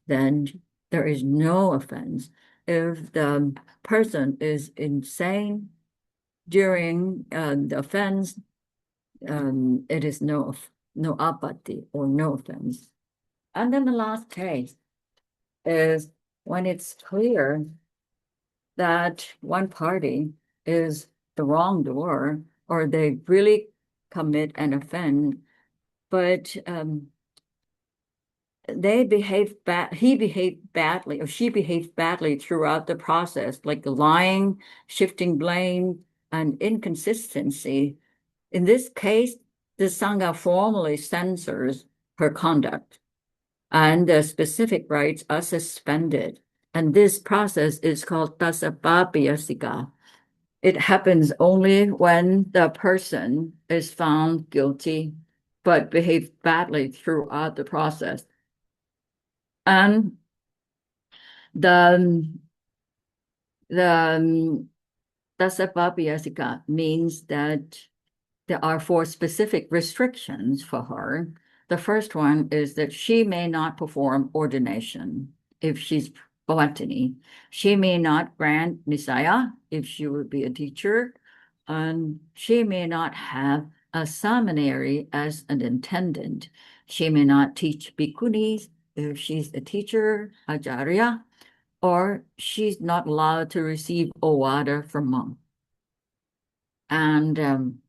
then there is no offense. If the person is insane during the offense, it is no apatti or no offense. And then the last case is when it's clear that one party is the wrongdoer or they really commit an offense, but they behave bad, he behaved badly or she behaved badly throughout the process, like lying, shifting blame, and inconsistency. In this case, the Sangha formally censors her conduct, and the specific rights are suspended. And this process is called tasabapiyasika. It happens only when the person is found guilty but behaved badly throughout the process. And the the Tasapapiyasika means that there are four specific restrictions for her. The first one is that she may not perform ordination if she's Bhavatini. She may not grant Nisaya if she would be a teacher, and she may not have a seminary as an attendant. She may not teach bhikkhunis if she's a teacher, acharya, or she's not allowed to receive owada from monk. And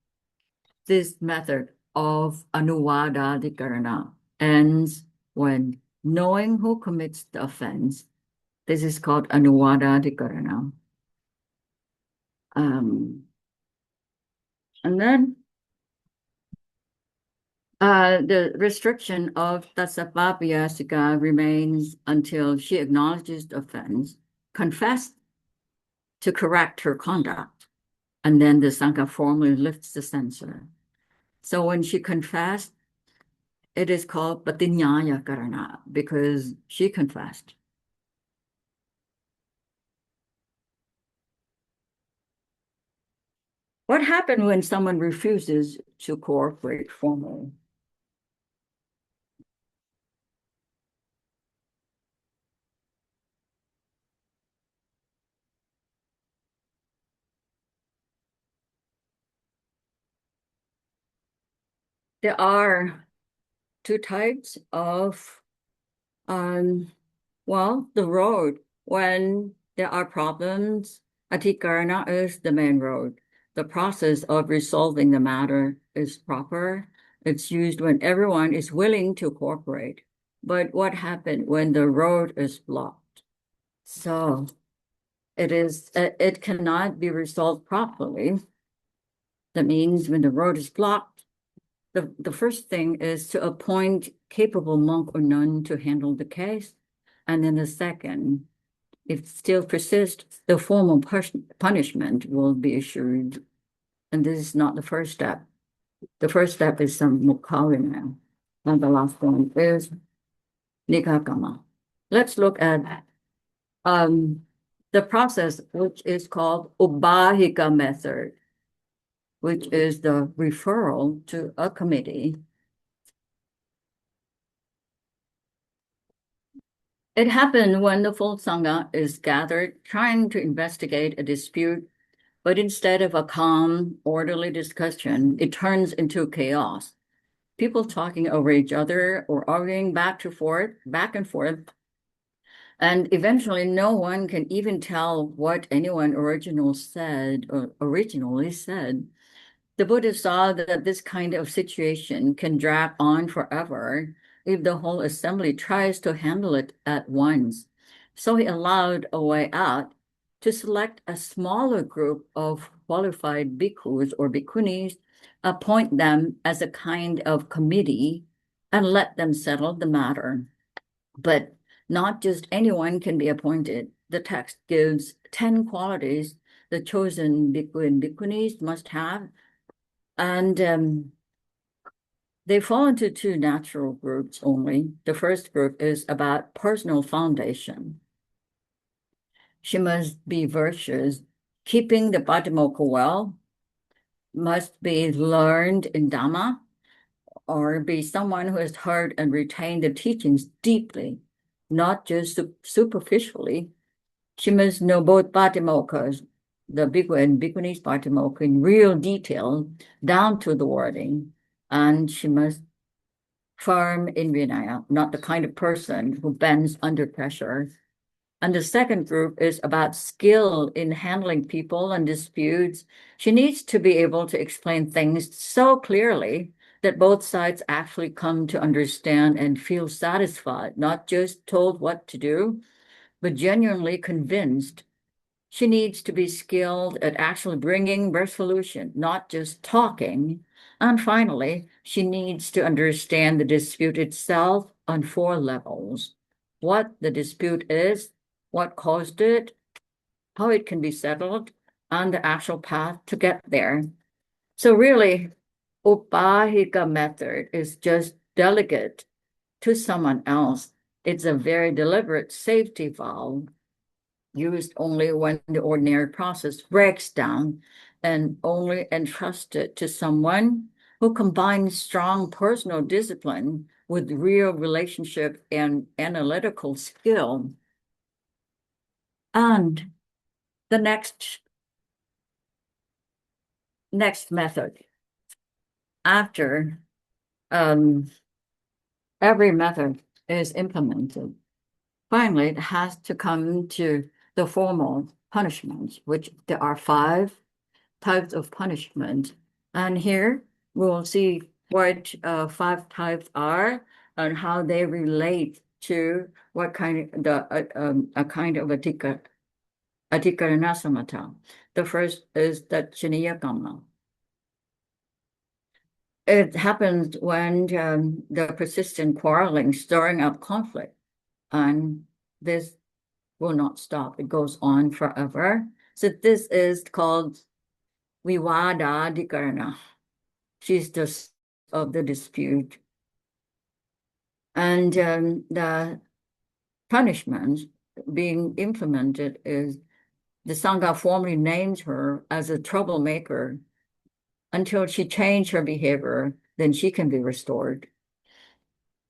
this method of anuwadadikarana ends when knowing who commits the offense. This is called anuwadadikarana. And then the restriction of tasapapiyasika remains until she acknowledges the offense, confessed to correct her conduct, and then the Sangha formally lifts the censor. So when she confessed, it is called Patinyaya Karana because she confessed. What happens when someone refuses to cooperate formally? There are two types of, the road. When there are problems, Atikarana is the main road. The process of resolving the matter is proper. It's used when everyone is willing to cooperate. But what happened when the road is blocked? So it cannot be resolved properly. That means when the road is blocked, the first thing is to appoint capable monk or nun to handle the case. And then the second, if it still persists, the formal punishment will be issued. And this is not the first step. The first step is some mukhalina. And the last one is nikakama. Let's look at the process, which is called ubahika method, which is the referral to a committee. It happened when the full Sangha is gathered trying to investigate a dispute, but instead of a calm, orderly discussion, it turns into chaos. People talking over each other or arguing back and forth, and eventually no one can even tell what anyone originally said. The Buddha saw that this kind of situation can drag on forever if the whole assembly tries to handle it at once. So he allowed a way out to select a smaller group of qualified bhikkhus or bhikkhunis, appoint them as a kind of committee, and let them settle the matter. But not just anyone can be appointed. The text gives 10 qualities the chosen bhikkhu and bhikkhunis must have, and they fall into two natural groups only. The first group is about personal foundation. She must be virtuous, keeping the Patimokkha well, must be learned in Dhamma, or be someone who has heard and retained the teachings deeply, not just superficially. She must know both Patimokkha's, the Bhikkhu and Bhikkhuni's Patimokkha in real detail, down to the wording, and she must firm in Vinaya, not the kind of person who bends under pressure. And the second group is about skill in handling people and disputes. She needs to be able to explain things so clearly that both sides actually come to understand and feel satisfied, not just told what to do, but genuinely convinced. She needs to be skilled at actually bringing resolution, not just talking. And finally, she needs to understand the dispute itself on four levels: what the dispute is, what caused it, how it can be settled, and the actual path to get there. So really, upahika method is just delegate to someone else. It's a very deliberate safety valve. used only when the ordinary process breaks down and only entrusted to someone who combines strong personal discipline with real relationship and analytical skill. And the next method, after um, every method is implemented, finally it has to come to the formal punishments, which there are five types of punishment. And here we'll see what five types are and how they relate to what kind of a kind of adhikarasamata. The first is the Chiniyakama. It happens when the persistent quarreling, stirring up conflict, and this will not stop. It goes on forever. So this is called Vivada Dhikarana. She's the of the dispute. And the punishment being implemented is the Sangha formally names her as a troublemaker until she changed her behavior, then she can be restored.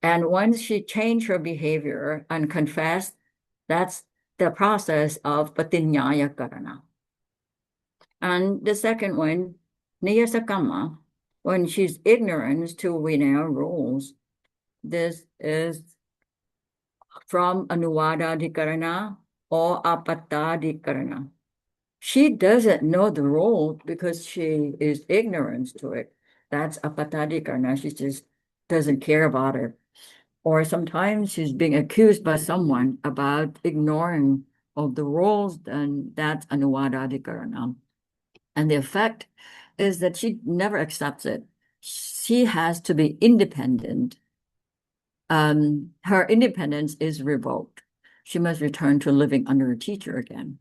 And once she changed her behavior and confessed, that's the process of patinyaya karana. And the second one, niyasakama, when she's ignorant to Vinaya rules, this is from Anuvada Dhikarana or Apata Dhikarana. She doesn't know the rule because she is ignorant to it. That's Apata Dhikarana. She just doesn't care about it. Or sometimes she's being accused by someone about ignoring of the rules, and that's Anuvada Dhikarana. And the effect is that she never accepts it. She has to be independent. Her independence is revoked. She must return to living under a teacher again.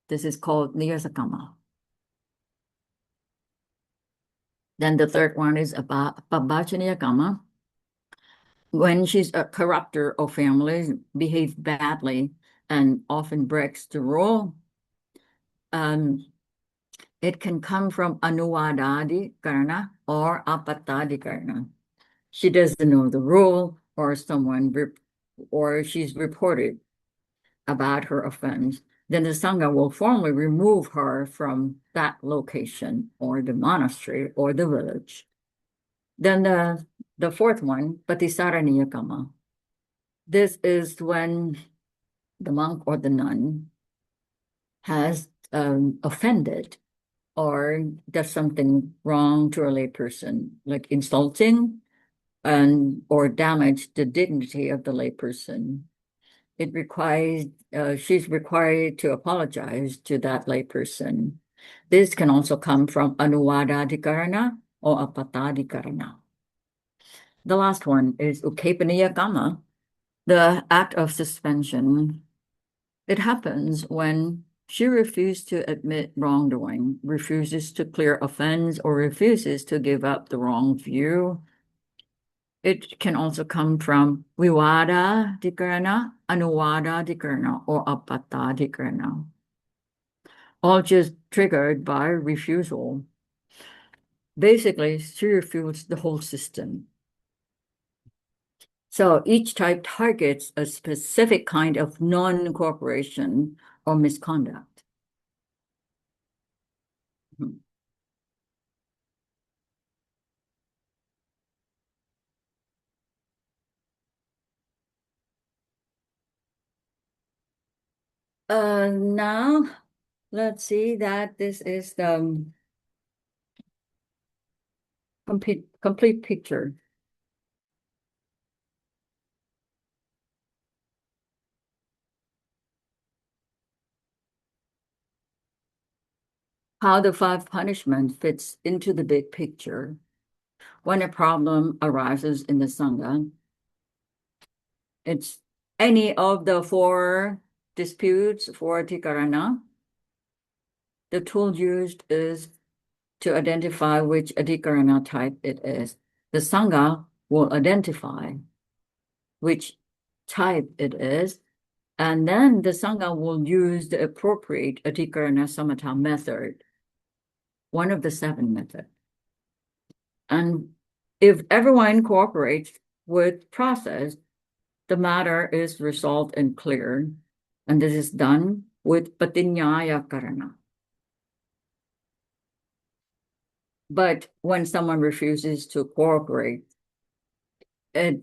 This is called niyasakama. Then the third one is about pabachaniyakama. When she's a corrupter of families, behaves badly, and often breaks the rule, it can come from anuvadadi karana or apatadi karana. She doesn't know the rule, or or she's reported about her offense, then the Sangha will formally remove her from that location or the monastery or the village. Then the fourth one, Patisaraniyakama. This is when the monk or the nun has offended or does something wrong to a layperson, like insulting or damage the dignity of the layperson. She's required to apologize to that layperson. This can also come from anuvadadikarana or apatadikarana. The last one is ukepaniyakama, the act of suspension. It happens when she refuses to admit wrongdoing, refuses to clear offense, or refuses to give up the wrong view. It can also come from vivada dhikarana, anuvada dhikarana, or apata dhikarana, all just triggered by refusal. Basically, she refutes the whole system. So each type targets a specific kind of non-cooperation or misconduct. Now, let's see that this is the complete picture. How the five punishment fits into the big picture. When a problem arises in the Sangha, it's any of the four disputes for Tikarana. The tool used is to identify which Adhikarana type it is. The Sangha will identify which type it is And then the Sangha will use the appropriate Adhikarana Samatha method, one of the seven methods. And if everyone cooperates with process, the matter is resolved and clear. And this is done with Patinyaya Karana. But when someone refuses to cooperate, the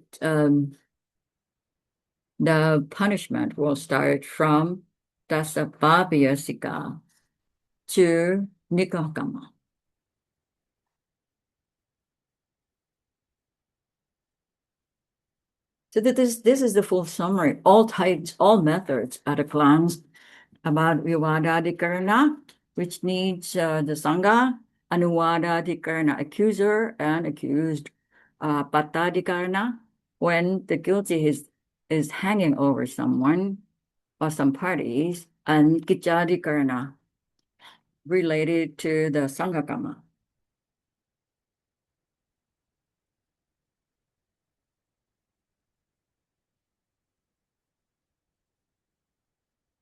punishment will start from Dasabhabhyasika to Nikahkama. So this is the full summary. All types, all methods at a glance about Vivadadikarana, which needs the Sangha, Anuvadadikarana, accuser and accused, Patadikarana, when the guilty is hanging over someone or some parties, and Kichadikarana, related to the Sangha.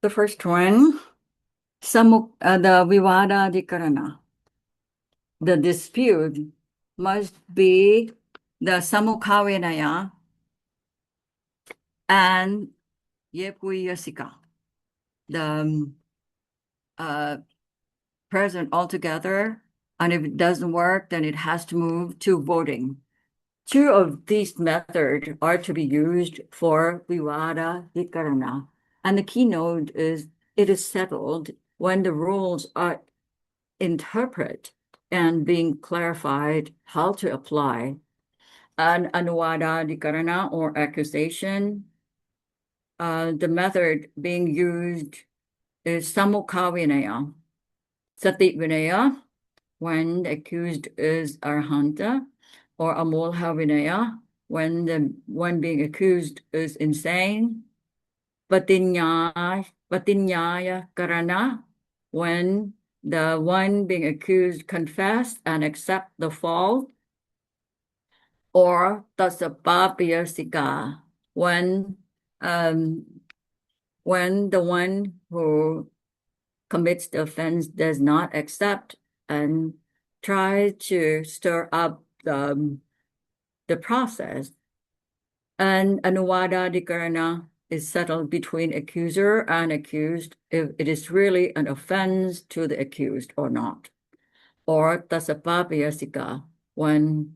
The first one, the Vivadadikarana. The dispute must be the Samukhavinaya and Yepuyasika, the uh, present altogether. And if it doesn't work, then it has to move to voting. Two of these methods are to be used for Vivada Vikarana. And the keynote is it is settled when the rules are interpreted and being clarified how to apply. An Anuwada Vikarana or accusation, the method being used is Samukha Vinaya, Sati Vinaya, when the accused is Arhanta, or Amolha Vinaya, when the one being accused is insane, Patinyaya Karana, when the one being accused confess and accept the fault, or Tasapapiyasika, um, when the one who commits the offense does not accept and try to stir up the process. And Anuwada Dikarana is settled between accuser and accused if it is really an offense to the accused or not. Or Tasapapiyasika, when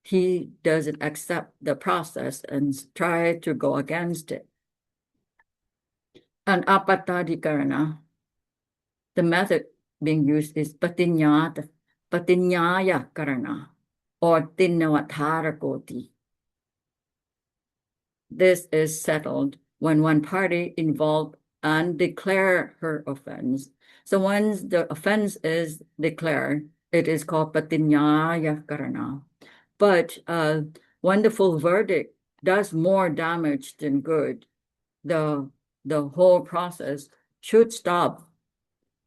he doesn't accept the process and try to go against it. And Apatadikarana, the method being used is Patinyaya Karana or Tinnavatharakoti. This is settled when one party involved and declare her offense. So once the offense is declared, it is called Patinyaya Karana. But when the full verdict does more damage than good, the whole process should stop,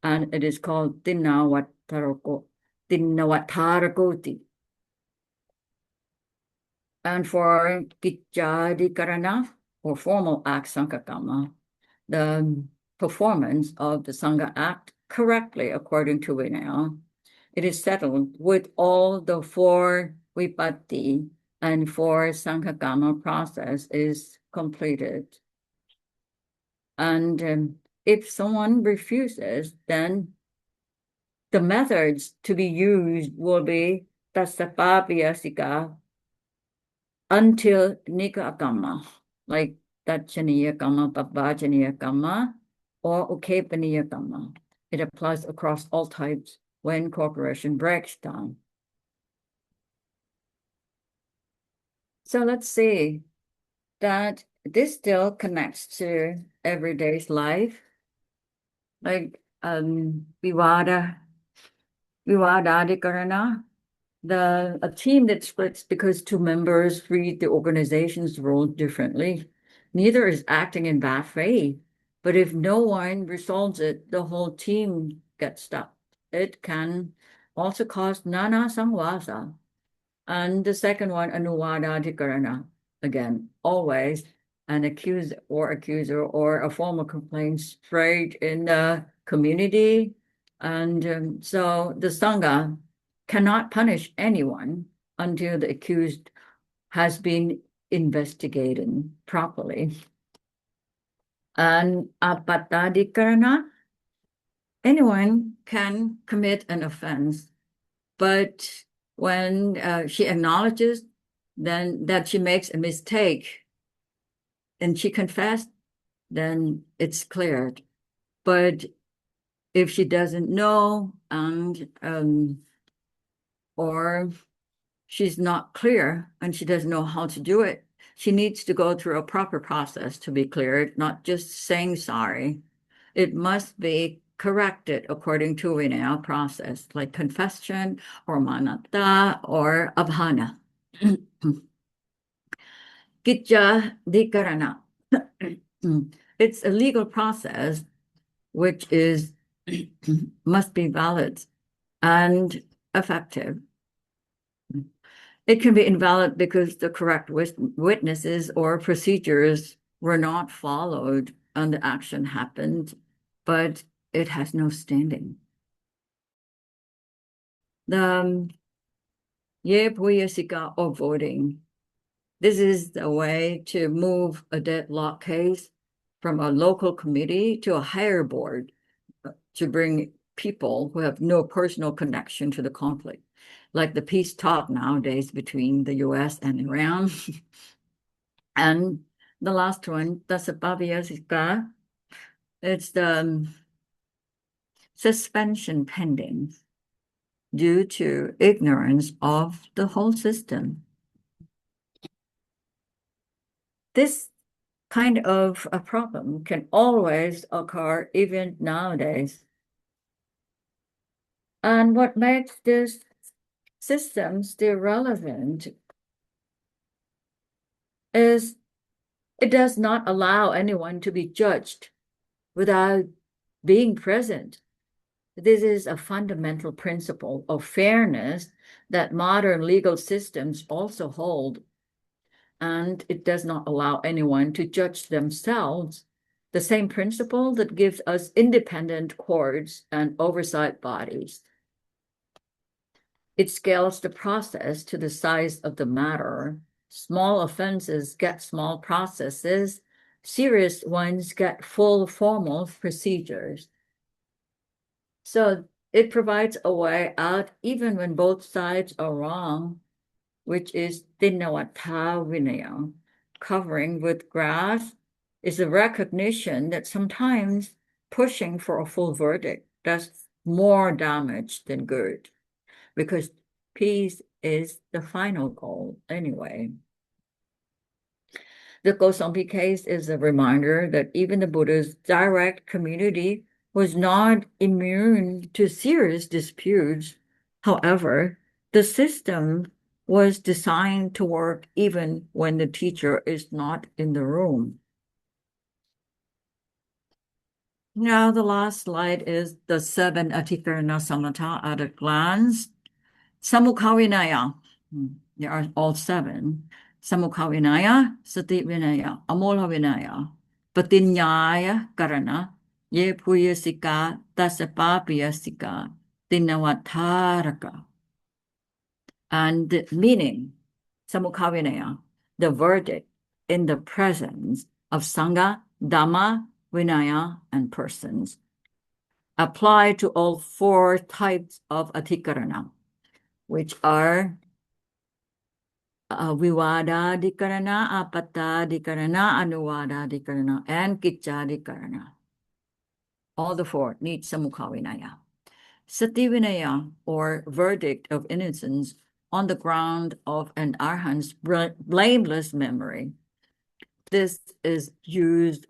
and it is called Tinnavatharakoti. And for Kichadikarana, or formal act Sankakama, the performance of the Sangha act correctly according to Vinaya, it is settled with all the four Vipatti and four Sanghagama process is completed. And if someone refuses, then the methods to be used will be Tasapapiyasika until Nikagama, like Dachaniya Kama, Babajaniya Kama, or Ukepaniya Kama. It applies across all types when cooperation breaks down. So let's see that this still connects to everyday's life, like Vivadadikarana, a team that splits because two members read the organization's role differently. Neither is acting in bad faith, but if no one resolves it, the whole team gets stuck. It can also cause nana samvasa. And the second one, Anuwadadikarana, again, always an accuser or a formal complaint straight in the community. And so the Sangha cannot punish anyone until the accused has been investigated properly. And apatadikarana, anyone can commit an offense, but when she acknowledges then that she makes a mistake and she confessed, then it's cleared. But if she doesn't know and or she's not clear and she doesn't know how to do it, she needs to go through a proper process to be cleared, not just saying sorry. It must be corrected according to Vinaya process, like confession or manata or abhana. Kitja dikarana. It's a legal process which is must be valid and effective. It can be invalid because the correct witnesses or procedures were not followed and the action happened, but it has no standing. The Yepuyasika or voting. This is the way to move a deadlock case from a local committee to a higher board to bring people who have no personal connection to the conflict, like the peace talk nowadays between the US and Iran. And the last one, Tasapaviyasika, it's the suspension pending due to ignorance of the whole system. This kind of a problem can always occur even nowadays. And what makes this system still relevant is it does not allow anyone to be judged without being present. This is a fundamental principle of fairness that modern legal systems also hold. And it does not allow anyone to judge themselves. The same principle that gives us independent courts and oversight bodies. It scales the process to the size of the matter. Small offenses get small processes. Serious ones get full formal procedures. So it provides a way out even when both sides are wrong, which is Vinaya, Vinaya. Covering with grass is a recognition that sometimes pushing for a full verdict does more damage than good, because peace is the final goal anyway. The Kosambi case is a reminder that even the Buddha's direct community was not immune to serious disputes. However, the system was designed to work even when the teacher is not in the room. Now, the last slide is the 7 Atikarana Samatha at a glance. Samukhavinaya, there are all 7. Samukhavinaya, Sati Vinaya, Amola Vinaya, Patinyaya Karana, Ye Puyasika, Tasapapiyasika, Tinawataraka. And the meaning, Samukhavinaya, the verdict in the presence of Sangha, Dhamma, Vinaya, and persons, apply to all 4 types of Atikarana, which are Vivadadikarana, Apatadikarana, Anuvadadikarana, and Kichadikarana. All the 4 need Samukhavinaya. Sati Vinaya, or verdict of innocence on the ground of an arhat's blameless memory. This is used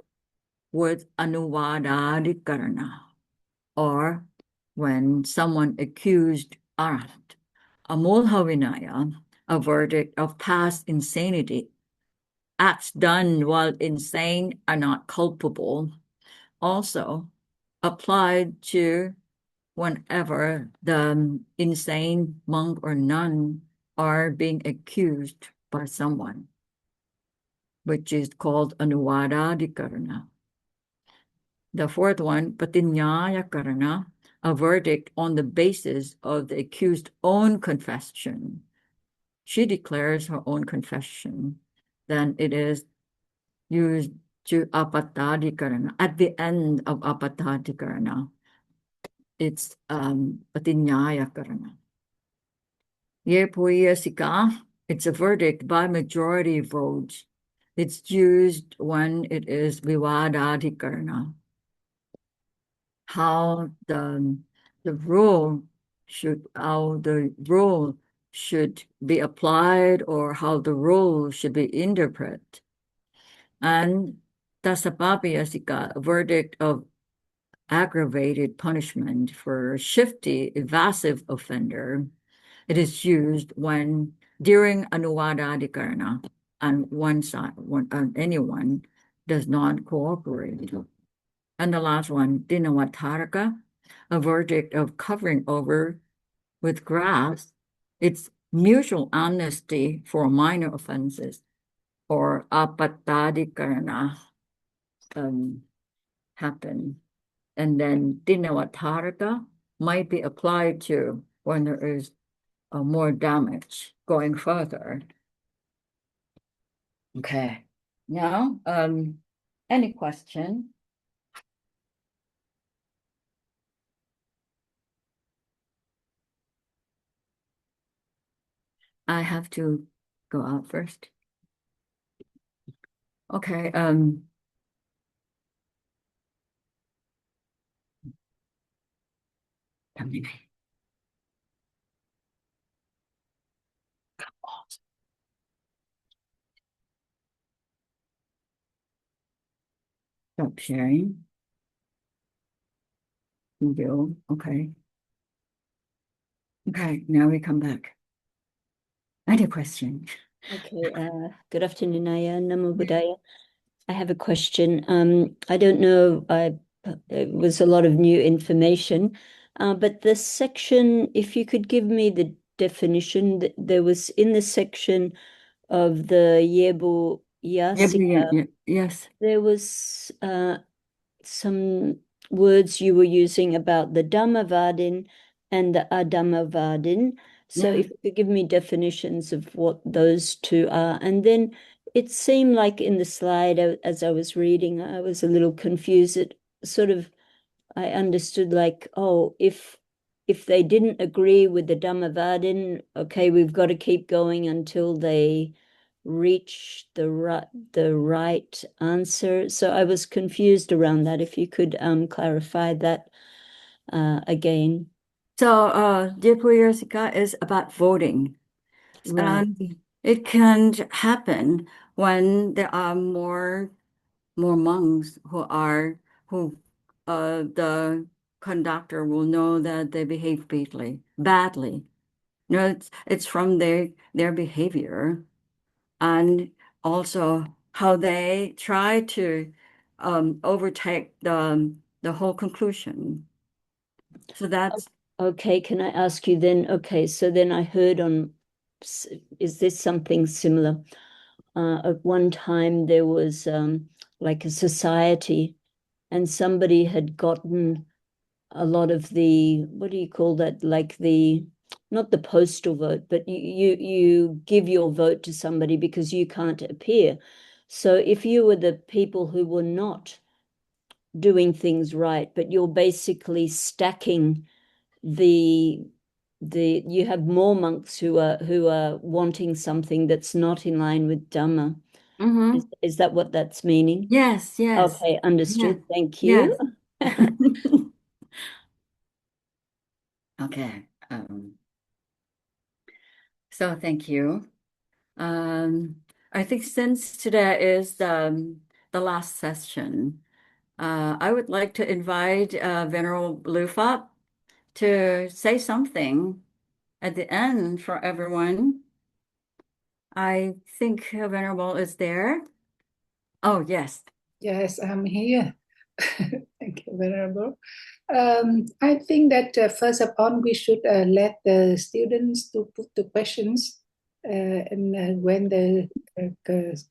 with Anuvadadikarana, or when someone accused arhat. Amolha Vinaya, a verdict of past insanity. Acts done while insane are not culpable. Also applied to whenever the insane monk or nun are being accused by someone. which is called Anuwadadikarana. The fourth one, Patinyayakarana, a verdict on the basis of the accused's own confession. She declares her own confession. Then it is used to apatadikarana. At the end of apatadikarana, it's patinyayakarana. Yepuyasika, it's a verdict by majority votes. It's used when it is vivadadikarana. How the rule should be applied or how the rule should be interpreted. And tasapapiyasika, a verdict of aggravated punishment for a shifty, evasive offender. It is used when during anuwadadikarana and one side, anyone does not cooperate. And the last one, dinawataraka, a verdict of covering over with grass. It's mutual amnesty for minor offenses or apatadikarana happen. And then dinawataraka might be applied to when there is more damage going further. Okay. Now, any question? I have to go out first. Okay. Stop sharing. Video. Okay. Okay. Now we come back. Any question? Okay. Good afternoon, Naya. Namo Buddhaya. I have a question. I don't know. It was a lot of new information, but this section, if you could give me the definition, there was in the section of the Yebu Yasika, Yes. there was some words you were using about the Dhammavadin and the Adhammavadin. So Yeah. if you could give me definitions of what those two are. And then it seemed like in the slide, as I was reading, I was a little confused. It sort of, I understood like, oh, if they didn't agree with the Dhammavadin, okay, we've got to keep going until they reach the right answer. So I was confused around that. If you could clarify that again. So, Dipuyasika is about voting. Right. And it can happen when there are more monks who the conductor will know that they behave badly. No, it's from their behavior and also how they try to overtake the whole conclusion. So that's Okay, can I ask you then? Okay, so then I heard on, is this something similar? At one time there was like a society, and somebody had gotten a lot of the, what do you call that? Like the, not the postal vote, but you give your vote to somebody because you can't appear. So if you were the people who were not doing things right, but you're basically stacking the you have more monks who are wanting something that's not in line with Dhamma. mm-hmm. Is that what that's meaning? Yes, yes, Okay, yes, understood. Thank you. yes. Okay. So thank you. Um, I think since today is the last session, I would like to invite Venerable Lufat to say something at the end for everyone. I think Venerable is there. Oh, yes. Yes, I'm here. Thank you, Venerable. I think that first of all, we should let the students to put the questions and when the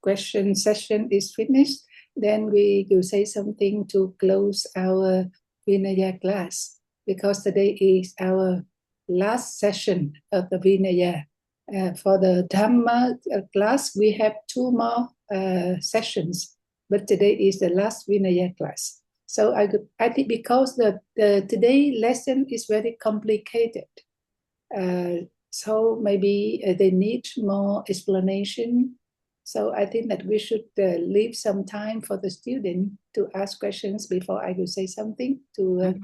question session is finished, then we will say something to close our Vinaya class, because today is our last session of the Vinaya. For the Dhamma class, we have two more sessions, but today is the last Vinaya class. So I think because the today lesson is very complicated, so maybe they need more explanation. So I think that we should leave some time for the student to ask questions before I will say something to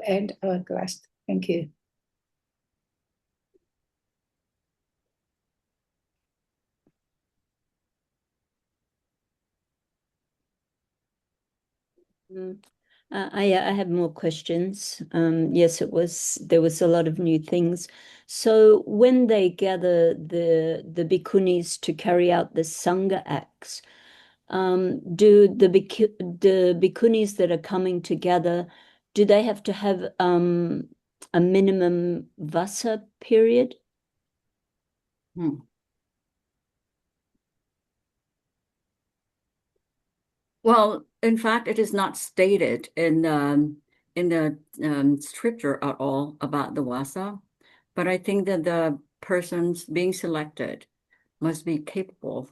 end our class. Thank you. I have more questions. Yes, there was a lot of new things. So when they gather the bhikkhunis to carry out the Sangha acts, do the bhikkhunis that are coming together, do they have to have a minimum vasa period? Well, in fact, it is not stated in the scripture at all about the wasa, but I think that the persons being selected must be capable,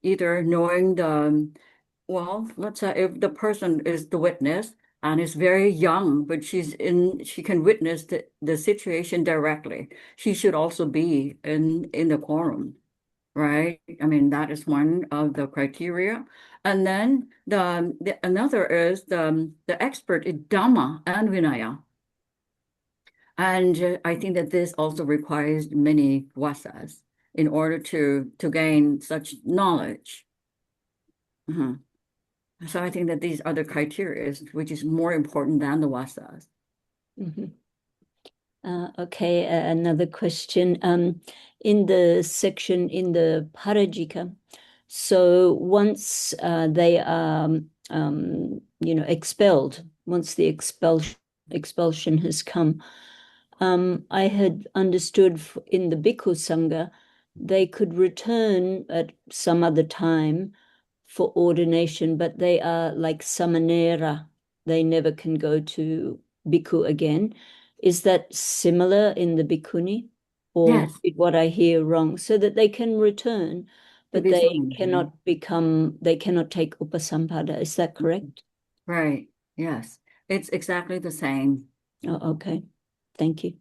either knowing well, let's say if the person is the witness and is very young, but she can witness the situation directly. She should also be in the quorum, right? I mean, that is one of the criteria. And then another is the expert in Dhamma and Vinaya. And I think that this also requires many vasas in order to gain such knowledge. So I think that these are the criteria, which is more important than the vasas. Okay, another question. In the section in the Parajika, so once they are, expelled, once the expulsion has come, I had understood in the Bhikkhu Sangha, they could return at some other time for ordination, but they are like samanera. They never can go to bhikkhu again. Is that similar in the bhikkhuni? Or Yes, did what I hear wrong? So that they can return, to but be they someone. they cannot take upasampada. Is that correct? Right. Yes. It's exactly the same. Oh, okay. Thank you.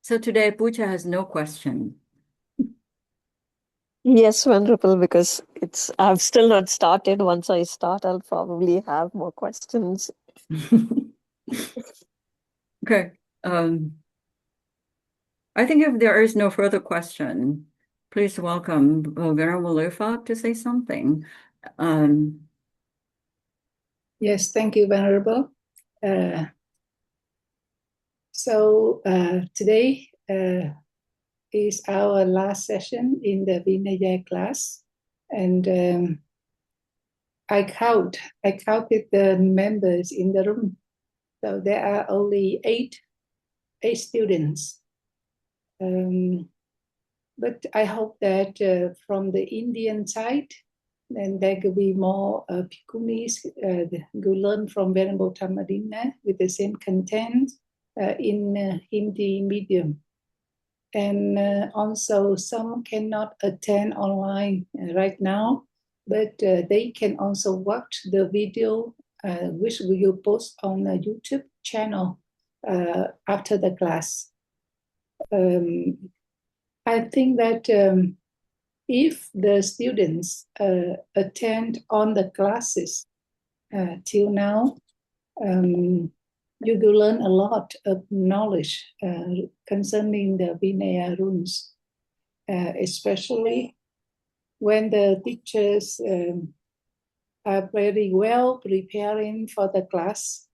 So today, Puja has no question. Yes, Venerable, because I've still not started. Once I start, I'll probably have more questions. Okay. I think if there is no further question, please welcome Venerable Lufa to say something. Yes, thank you, Venerable. So today is our last session in the Vinaya class, and I counted the members in the room. So there are only eight students. But I hope that from the Indian side, then there could be more bhikkhunis who learn from Venerable Thammadina with the same content in Hindi medium. And also some cannot attend online right now, but they can also watch the video which we will post on the YouTube channel after the class. I think that if the students attend on the classes till now, you will learn a lot of knowledge concerning the Vinaya rules, especially when the teachers very well preparing for the class.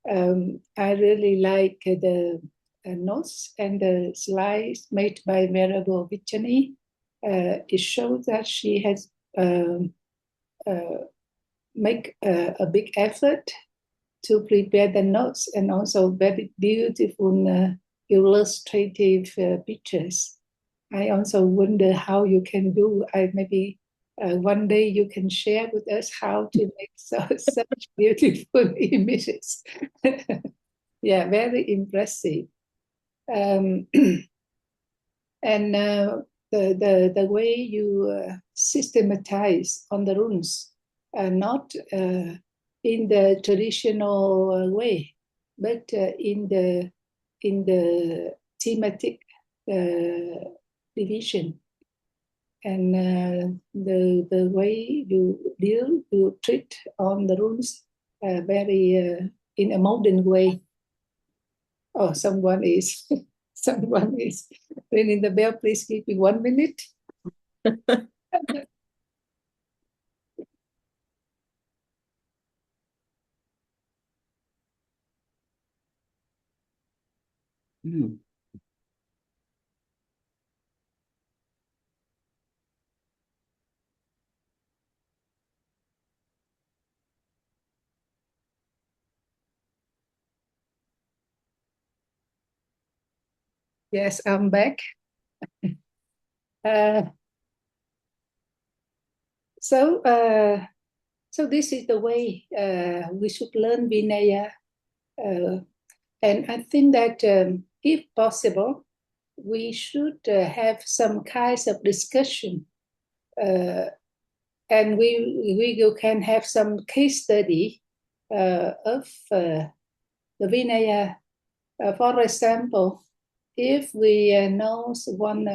I really like the notes and the slides made by Venerable Vichani. It shows that she has make a big effort to prepare the notes, and also very beautiful illustrative pictures. I also wonder how you can do. Maybe one day you can share with us how to make such beautiful images. Yeah, very impressive. And the way you systematize on the runes, not in the traditional way, but in the thematic division, and the way you treat on the runes very in a modern way. Oh, someone is ringing the bell. Please give me 1 minute. Mm. Yes, I'm back. Uh, so this is the way we should learn Vinaya. And I think that if possible, we should have some kinds of discussion, and we can have some case study of the Vinaya. For example, if we know one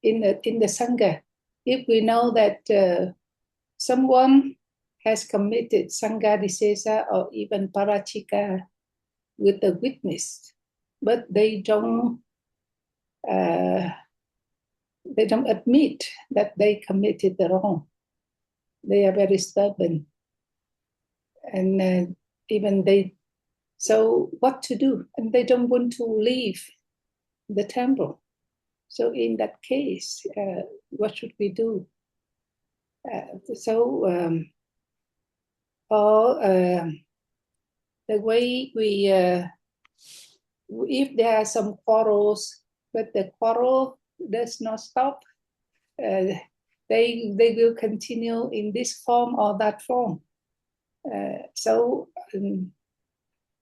in the Sangha, if we know that someone has committed Sangha Disesa or even Parachika with the witness, but they don't admit that they committed the wrong. They are very stubborn, and even they. So what to do? And they don't want to leave the temple. So in that case, what should we do? Or the way we, if there are some quarrels, but the quarrel does not stop, they will continue in this form or that form.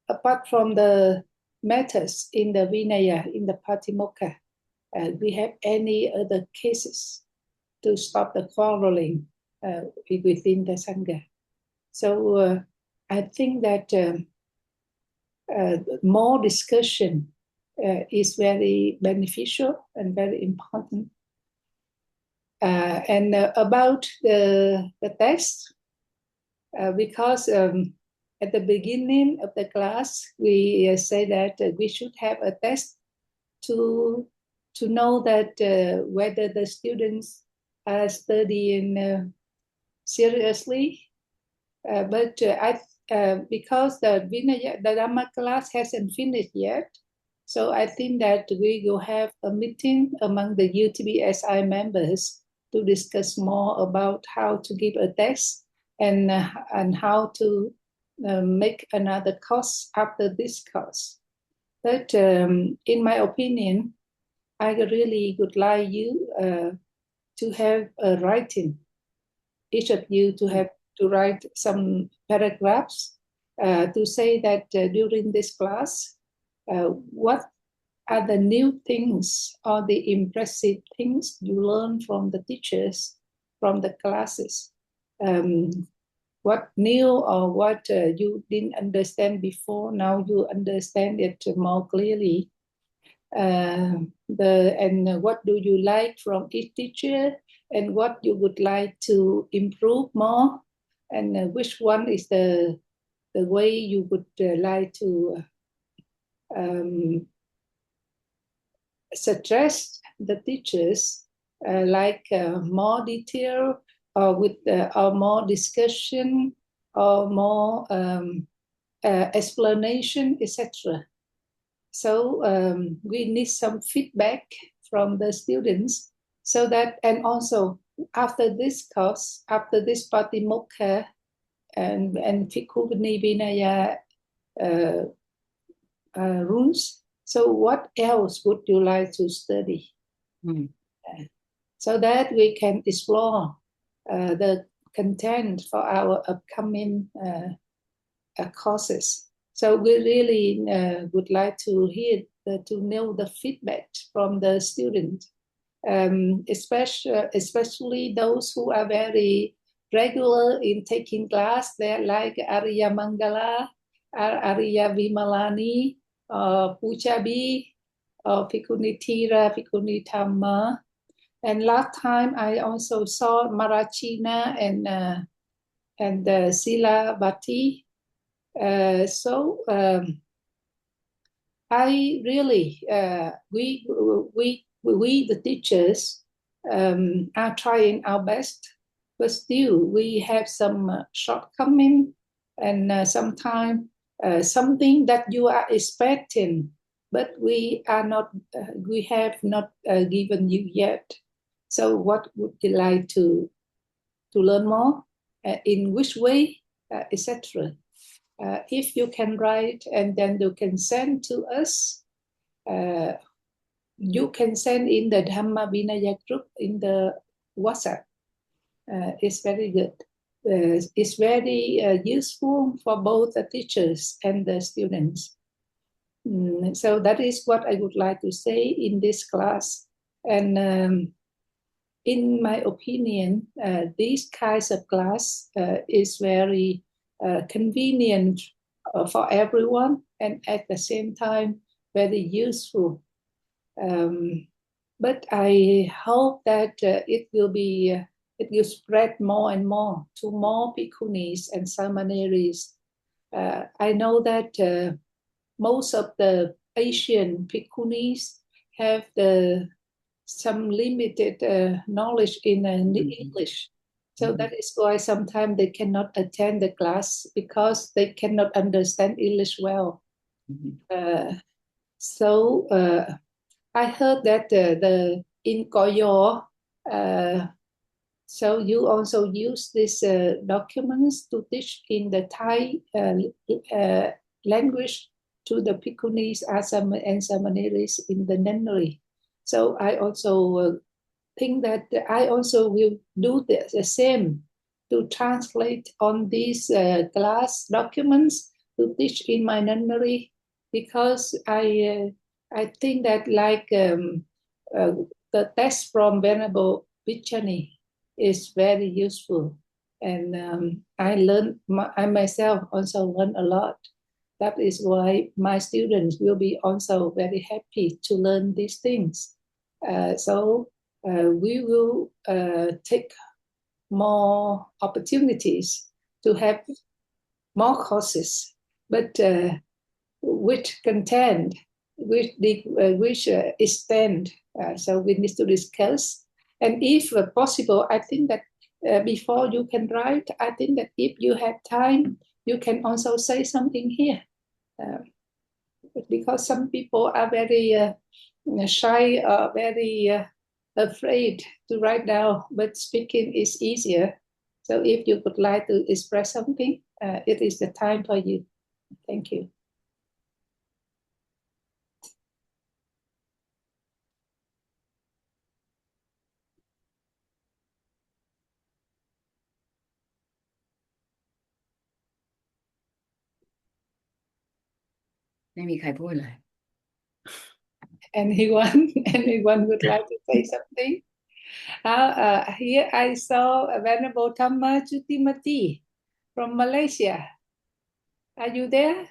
Apart from the matters in the Vinaya, in the Patimokkha, we have any other cases to stop the quarreling within the Sangha. So I think that more discussion is very beneficial and very important. And about the text, because at the beginning of the class, we say that we should have a test to know that whether the students are studying seriously. But because the Dhamma class hasn't finished yet, so I think that we will have a meeting among the UTBSI members to discuss more about how to give a test and how to make another course after this course. But in my opinion, I really would like you to have a writing, each of you to have to write some paragraphs to say that during this class, what are the new things or the impressive things you learn from the teachers, from the classes? What new or what you didn't understand before, now you understand it more clearly. And what do you like from each teacher, and what you would like to improve more, and which one is the way you would like to suggest the teachers, like more detail or with or more discussion or more explanation, etc. So we need some feedback from the students, so that, and also after this course, after this Patimokkha and Bhikkhuvani Vinaya rules, so what else would you like to study? So that we can explore the content for our upcoming courses. So we really would like to hear, to know the feedback from the students, especially those who are very regular in taking class. They're like Arya Mangala, Arya Vimalani, Pujabi, Bhikkhuni Thira, Bhikkhuni Thamma. And last time I also saw Marachina and Sila Bhatti. So I really, we the teachers are trying our best, but still we have some shortcoming, and sometimes something that you are expecting, but we are not, we have not given you yet. So what would you like to learn more? In which way, etc. If you can write and then you can send to us, you can send in the Dhamma Vinaya group in the WhatsApp. It's very good. It's very useful for both the teachers and the students. So that is what I would like to say in this class. And in my opinion, these kinds of class is very convenient for everyone, and at the same time very useful. But I hope that it will spread more and more to more bhikkhunis and samaneris. I know that most of the Asian bhikkhunis have some limited knowledge in English. So that is why sometimes they cannot attend the class, because they cannot understand English well. So I heard that in Koyo, so you also use these documents to teach in the Thai language to the bhikkhunis and samaneris in the nunnery. So I also think that I also will do the same, to translate on these class documents to teach in my nunnery, because I think that like the text from Venerable Vichani is very useful, and I myself also learn a lot. That is why my students will be also very happy to learn these things. So we will take more opportunities to have more courses, but which content, which extend. So we need to discuss. And if possible, I think that before you can write, I think that if you have time, you can also say something here. Because some people are very shy or very afraid to write down, but speaking is easier. So if you would like to express something, it is the time for you. Thank you. Anyone would like to say something? Here I saw Venerable Thamma Chutimati from Malaysia. Are you there?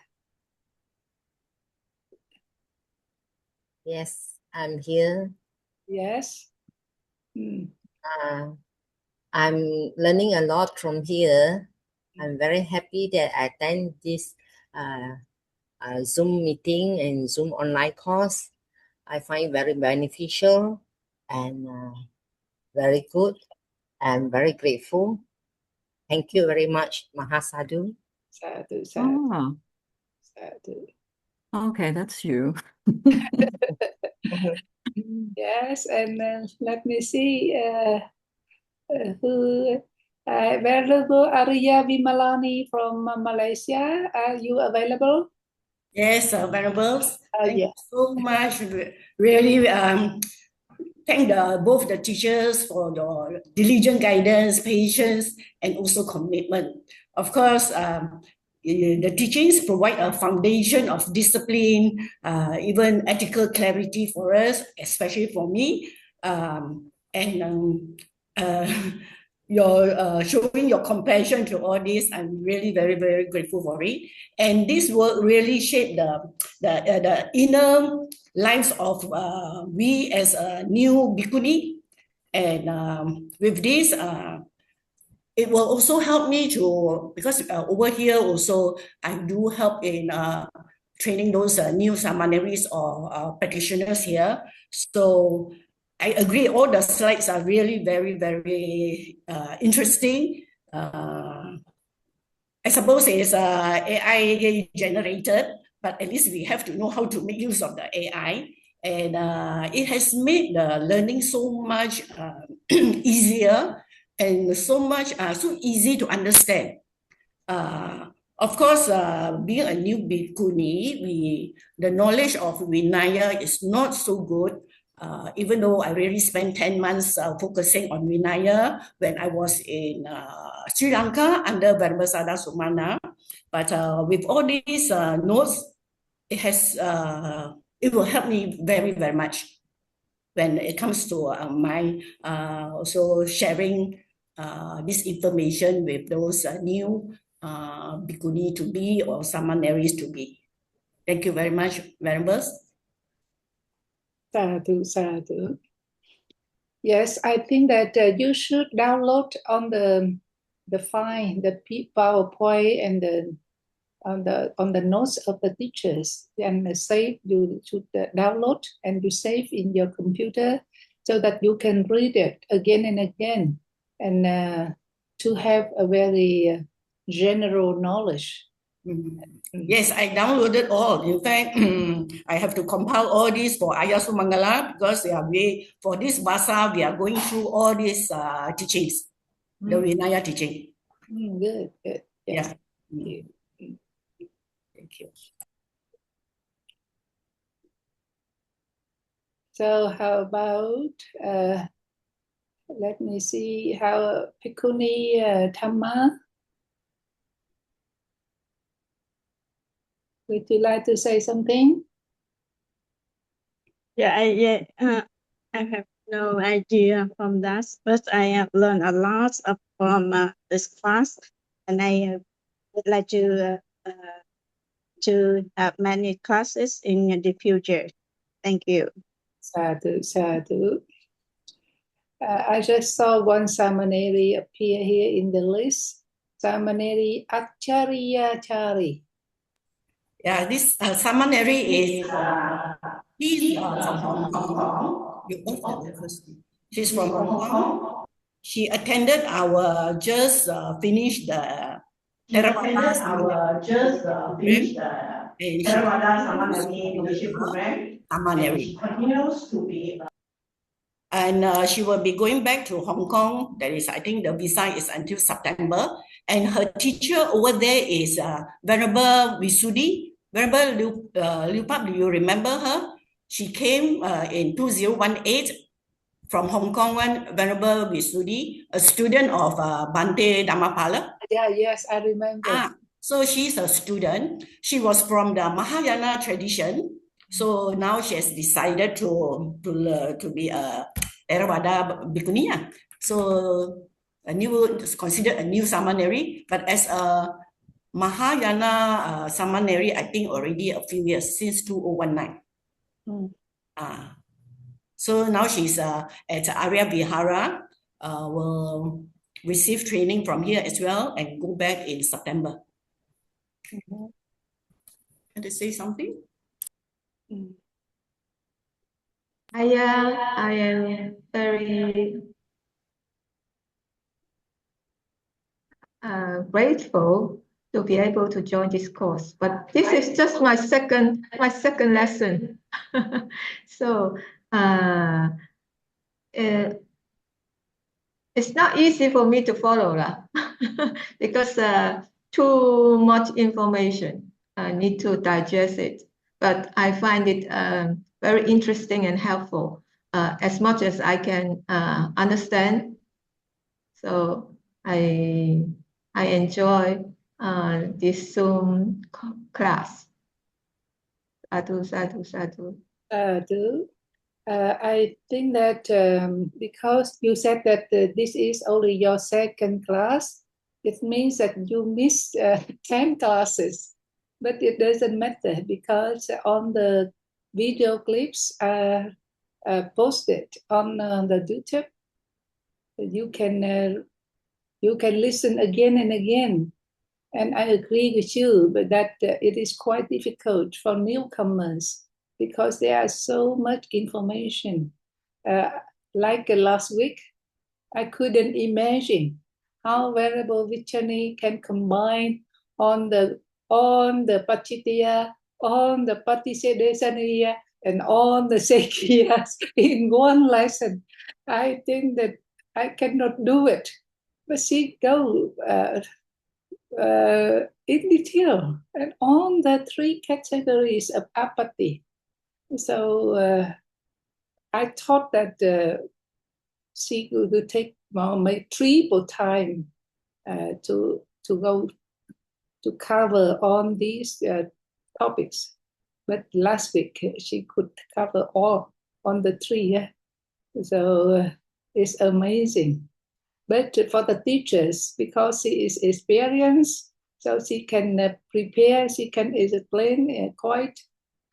Yes, I'm here. Yes. I'm learning a lot from here. I'm very happy that I attend this Zoom meeting and Zoom online course. I find very beneficial and very good. I'm very grateful. Thank you very much, Mahasadu. Sadhu, sadhu, Oh, sadhu. okay, that's you. Yes, and let me see who. Venerable Arya Vimalani from Malaysia, are you available? Yes, Venables, thank Yeah. you so much. Really, thank both the teachers for your diligent guidance, patience, and also commitment. Of course, the teachings provide a foundation of discipline, even ethical clarity for us, especially for me. And your showing your compassion to all this, I'm really very, very grateful for it. And this will really shape the inner lives of we as a new bhikkhuni. And with this, it will also help me to, because over here also, I do help in training those new samaneris or practitioners here. So I agree, all the slides are really very, very interesting. I suppose it's AI generated, but at least we have to know how to make use of the AI. And it has made the learning so much easier and so much so easy to understand. Of course, being a new bhikkhuni, the knowledge of Vinaya is not so good. Even though I really spent 10 months focusing on Vinaya when I was in Sri Lanka under Venerable Sumana. But with all these notes, it will help me very, very much when it comes to my also sharing this information with those new bhikkhuni to be or samaneris to be. Thank you very much, Venerables. Sadhu, sadhu. Yes, I think that you should download on the file, the PowerPoint, and on the notes of the teachers, and save. You should download and you save in your computer so that you can read it again and again, and to have a very general knowledge. Yes, I downloaded all. In fact, I have to compile all this for Ayasu Mangala because for this Vasa, we are going through all these teachings, the Vinaya teaching. Good, good. Yes. Yeah. Thank you. So how about, let me see, how Bhikkhuni Dhamma, would you like to say something? I have no idea from that, but I have learned a lot from this class, and I would like to have many classes in the future. Thank you. Sadhu, sadhu. I just saw one Samaneri appear here in the list. Samaneri Acharya-chari. Yeah, this Samaneri is he's from Hong Kong. She's from Hong Kong. She attended our just finished the Theravada Samaneri continues to be and she will be going back to Hong Kong. That is, I think the visa is until September. And her teacher over there is Venerable Visuddhi. Venerable Liu Pap, do you remember her? She came in 2018 from Hong Kong, Venerable Visuddhi, a student of Bhante Dhammapala. Yeah, yes, I remember. So she's a student. She was from the Mahayana tradition. So now she has decided to be a Theravada Bhikkhuni. So considered a new Samaneri, but as a Mahayana Samaneri, I think already a few years, since 2019. So now she's at Arya Vihara, will receive training from here as well and go back in September. Can I say something? I am very grateful to be able to join this course. But this is just my second lesson. So it's not easy for me to follow lah, because too much information. I need to digest it. But I find it very interesting and helpful, as much as I can understand. So I enjoy this Zoom class. Sadhu, sadhu, sadhu. I think that because you said that this is only your second class, it means that you missed 10 classes. But it doesn't matter because on the video clips posted on the YouTube, you can listen again and again. And I agree with you, but that it is quite difficult for newcomers because there is so much information. Like last week, I couldn't imagine how variable Vichani can combine on the Pachitya, on the Patisedesaniya, and on the Sekhiyas in one lesson. I think that I cannot do it. But she go in detail and on the three categories of apathy. So I thought that she would take my triple time to go to cover on these topics. But last week she could cover all on the three. So it's amazing. But for the teachers, because she is experienced, so she can prepare, she can explain quite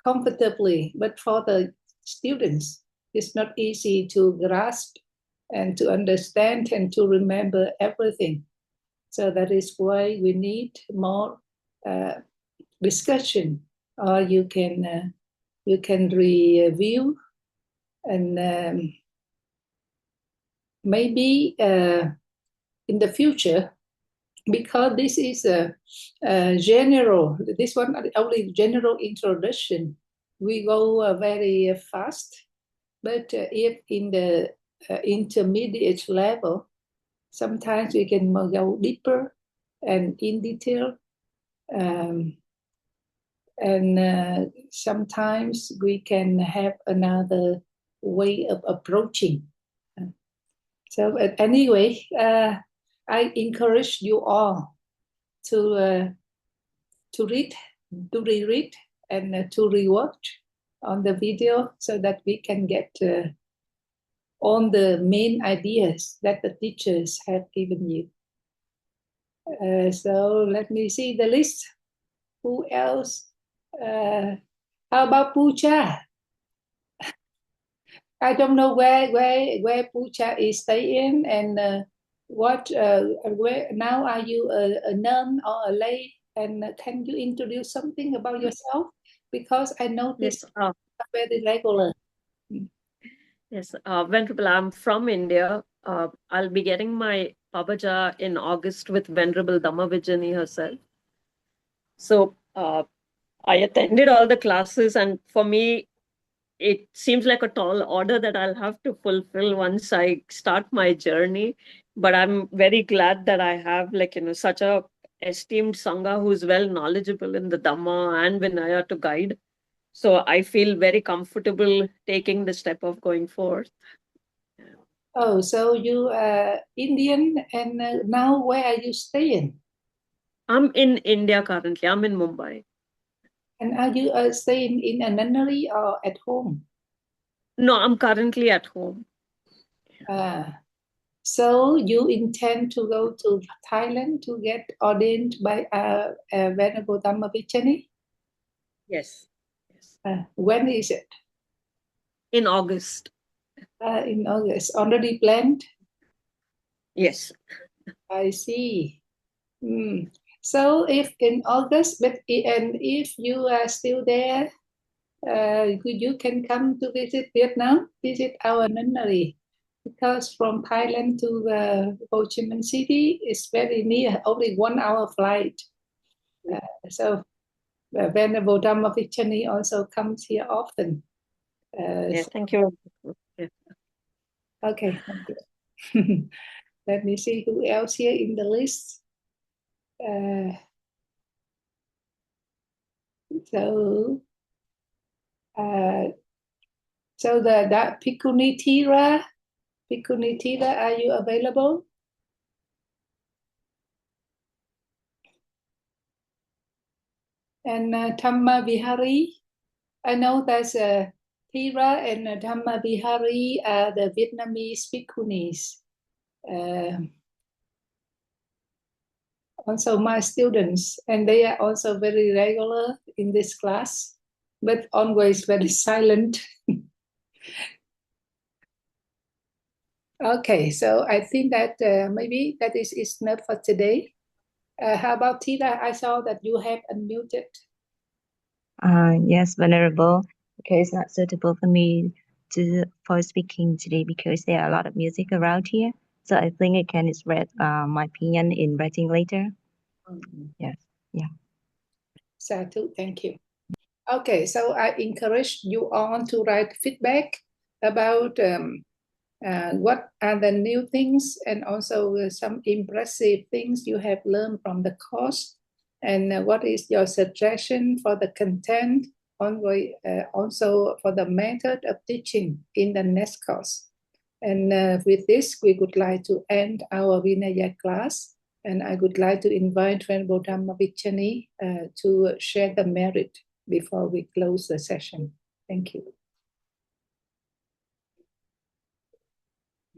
comfortably. But for the students, it's not easy to grasp and to understand and to remember everything. So that is why we need more discussion, or you can review and maybe in the future, because this is a general, this one only general introduction, we go very fast. But if in the intermediate level, sometimes we can go deeper and in detail. And sometimes we can have another way of approaching. So anyway, I encourage you all to read, to reread, and to rewatch on the video so that we can get on the main ideas that the teachers have given you. So let me see the list. Who else? How about Pucha? I don't know where Pucha is staying and where now are you a nun or a lay? And can you introduce something about yourself? Because I noticed Yes, very regular. yes, Venerable, I'm from India. I'll be getting my Pabaja in August with Venerable Dhammavijani herself. So I attended all the classes, and for me, it seems like a tall order that I'll have to fulfill once I start my journey. But I'm very glad that I have, such a esteemed Sangha who's well knowledgeable in the Dhamma and Vinaya to guide. So I feel very comfortable taking the step of going forth. Oh, so you are Indian, and now where are you staying? I'm in India currently. I'm in Mumbai. And are you staying in a nunnery or at home? No, I'm currently at home. So you intend to go to Thailand to get ordained by Venerable Dhammavicani? Yes. When is it? In August. In August. Already planned? Yes. I see. So if in August, and if you are still there, you can come to visit Vietnam, visit our nunnery. because from Thailand to Ho Chi Minh City is very near, only 1 hour flight. So Venerable Dhammavichani also comes here often. Thank you. Yeah. Okay, thank you. Let me see who else here in the list. So the Bhikkhuni Thira, are you available? And Dhamma Vihari, I know there's a Thira and Dhamma Vihari are the Vietnamese Bhikkhunis. Also my students, and they are also very regular in this class, but always very silent. Okay, so I think that maybe that is enough for today. How about Tita? I saw that you have unmuted. Yes, Venerable. Okay, it's not suitable for me for speaking today because there are a lot of music around here. So I think I can express my opinion in writing later. Yes, yeah. Sadhu, thank you. Okay, so I encourage you all to write feedback about what are the new things and also some impressive things you have learned from the course, and what is your suggestion for the content, also for the method of teaching in the next course. And with this, we would like to end our Vinaya class, and I would like to invite Venerable Dhammavichani to share the merit before we close the session. Thank you.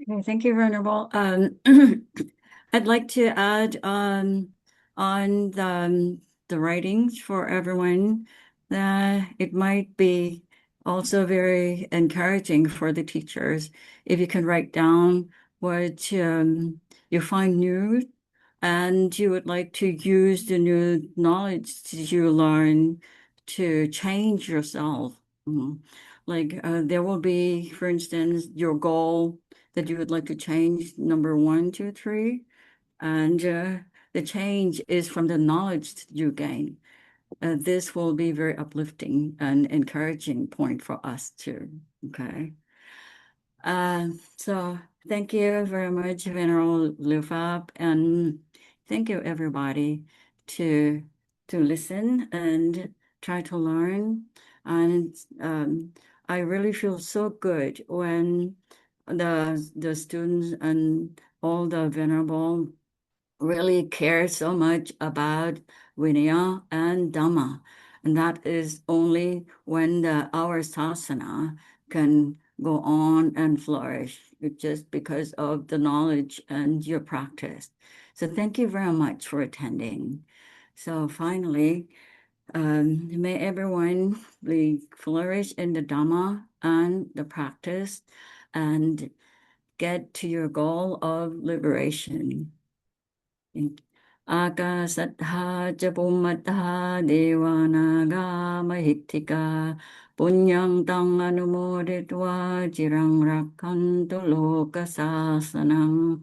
Okay, thank you, Venerable. I'd like to add on the writings for everyone that it might be also very encouraging for the teachers if you can write down what you find new and you would like to use the new knowledge that you learn to change yourself. Like there will be, for instance, your goal that you would like to change number 1, 2, 3, and the change is from the knowledge that you gain. This will be very uplifting and encouraging point for us too. Okay. So thank you very much, Venerable Liu Fab, and thank you everybody to listen and try to learn. And I really feel so good when the students and all the venerable really care so much about Vinaya and Dhamma. And that is only when our sasana can go on and flourish, just because of the knowledge and your practice. So thank you very much for attending. So finally, may everyone be flourish in the Dhamma and the practice and get to your goal of liberation. Akasattha ca bhummattha devanaga mahittika punyang tang anumoditva cirang rakkantu loka sasanang.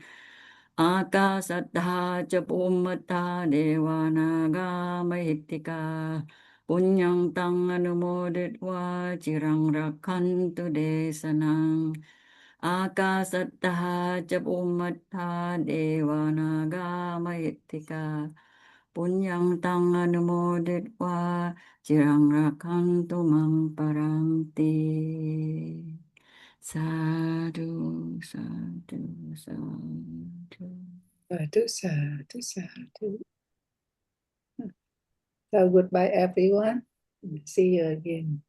Akasattha ca bhummattha devanaga mahittika punyang tang anumoditva cirang rakkantu desanang. Akasattha ca bhummattha devanaga mahittika punyang tang anumoditva cirang rakkantu mam paranti. Sadhu, sadhu, sadhu. Sadhu, sadhu. So goodbye, everyone. See you again.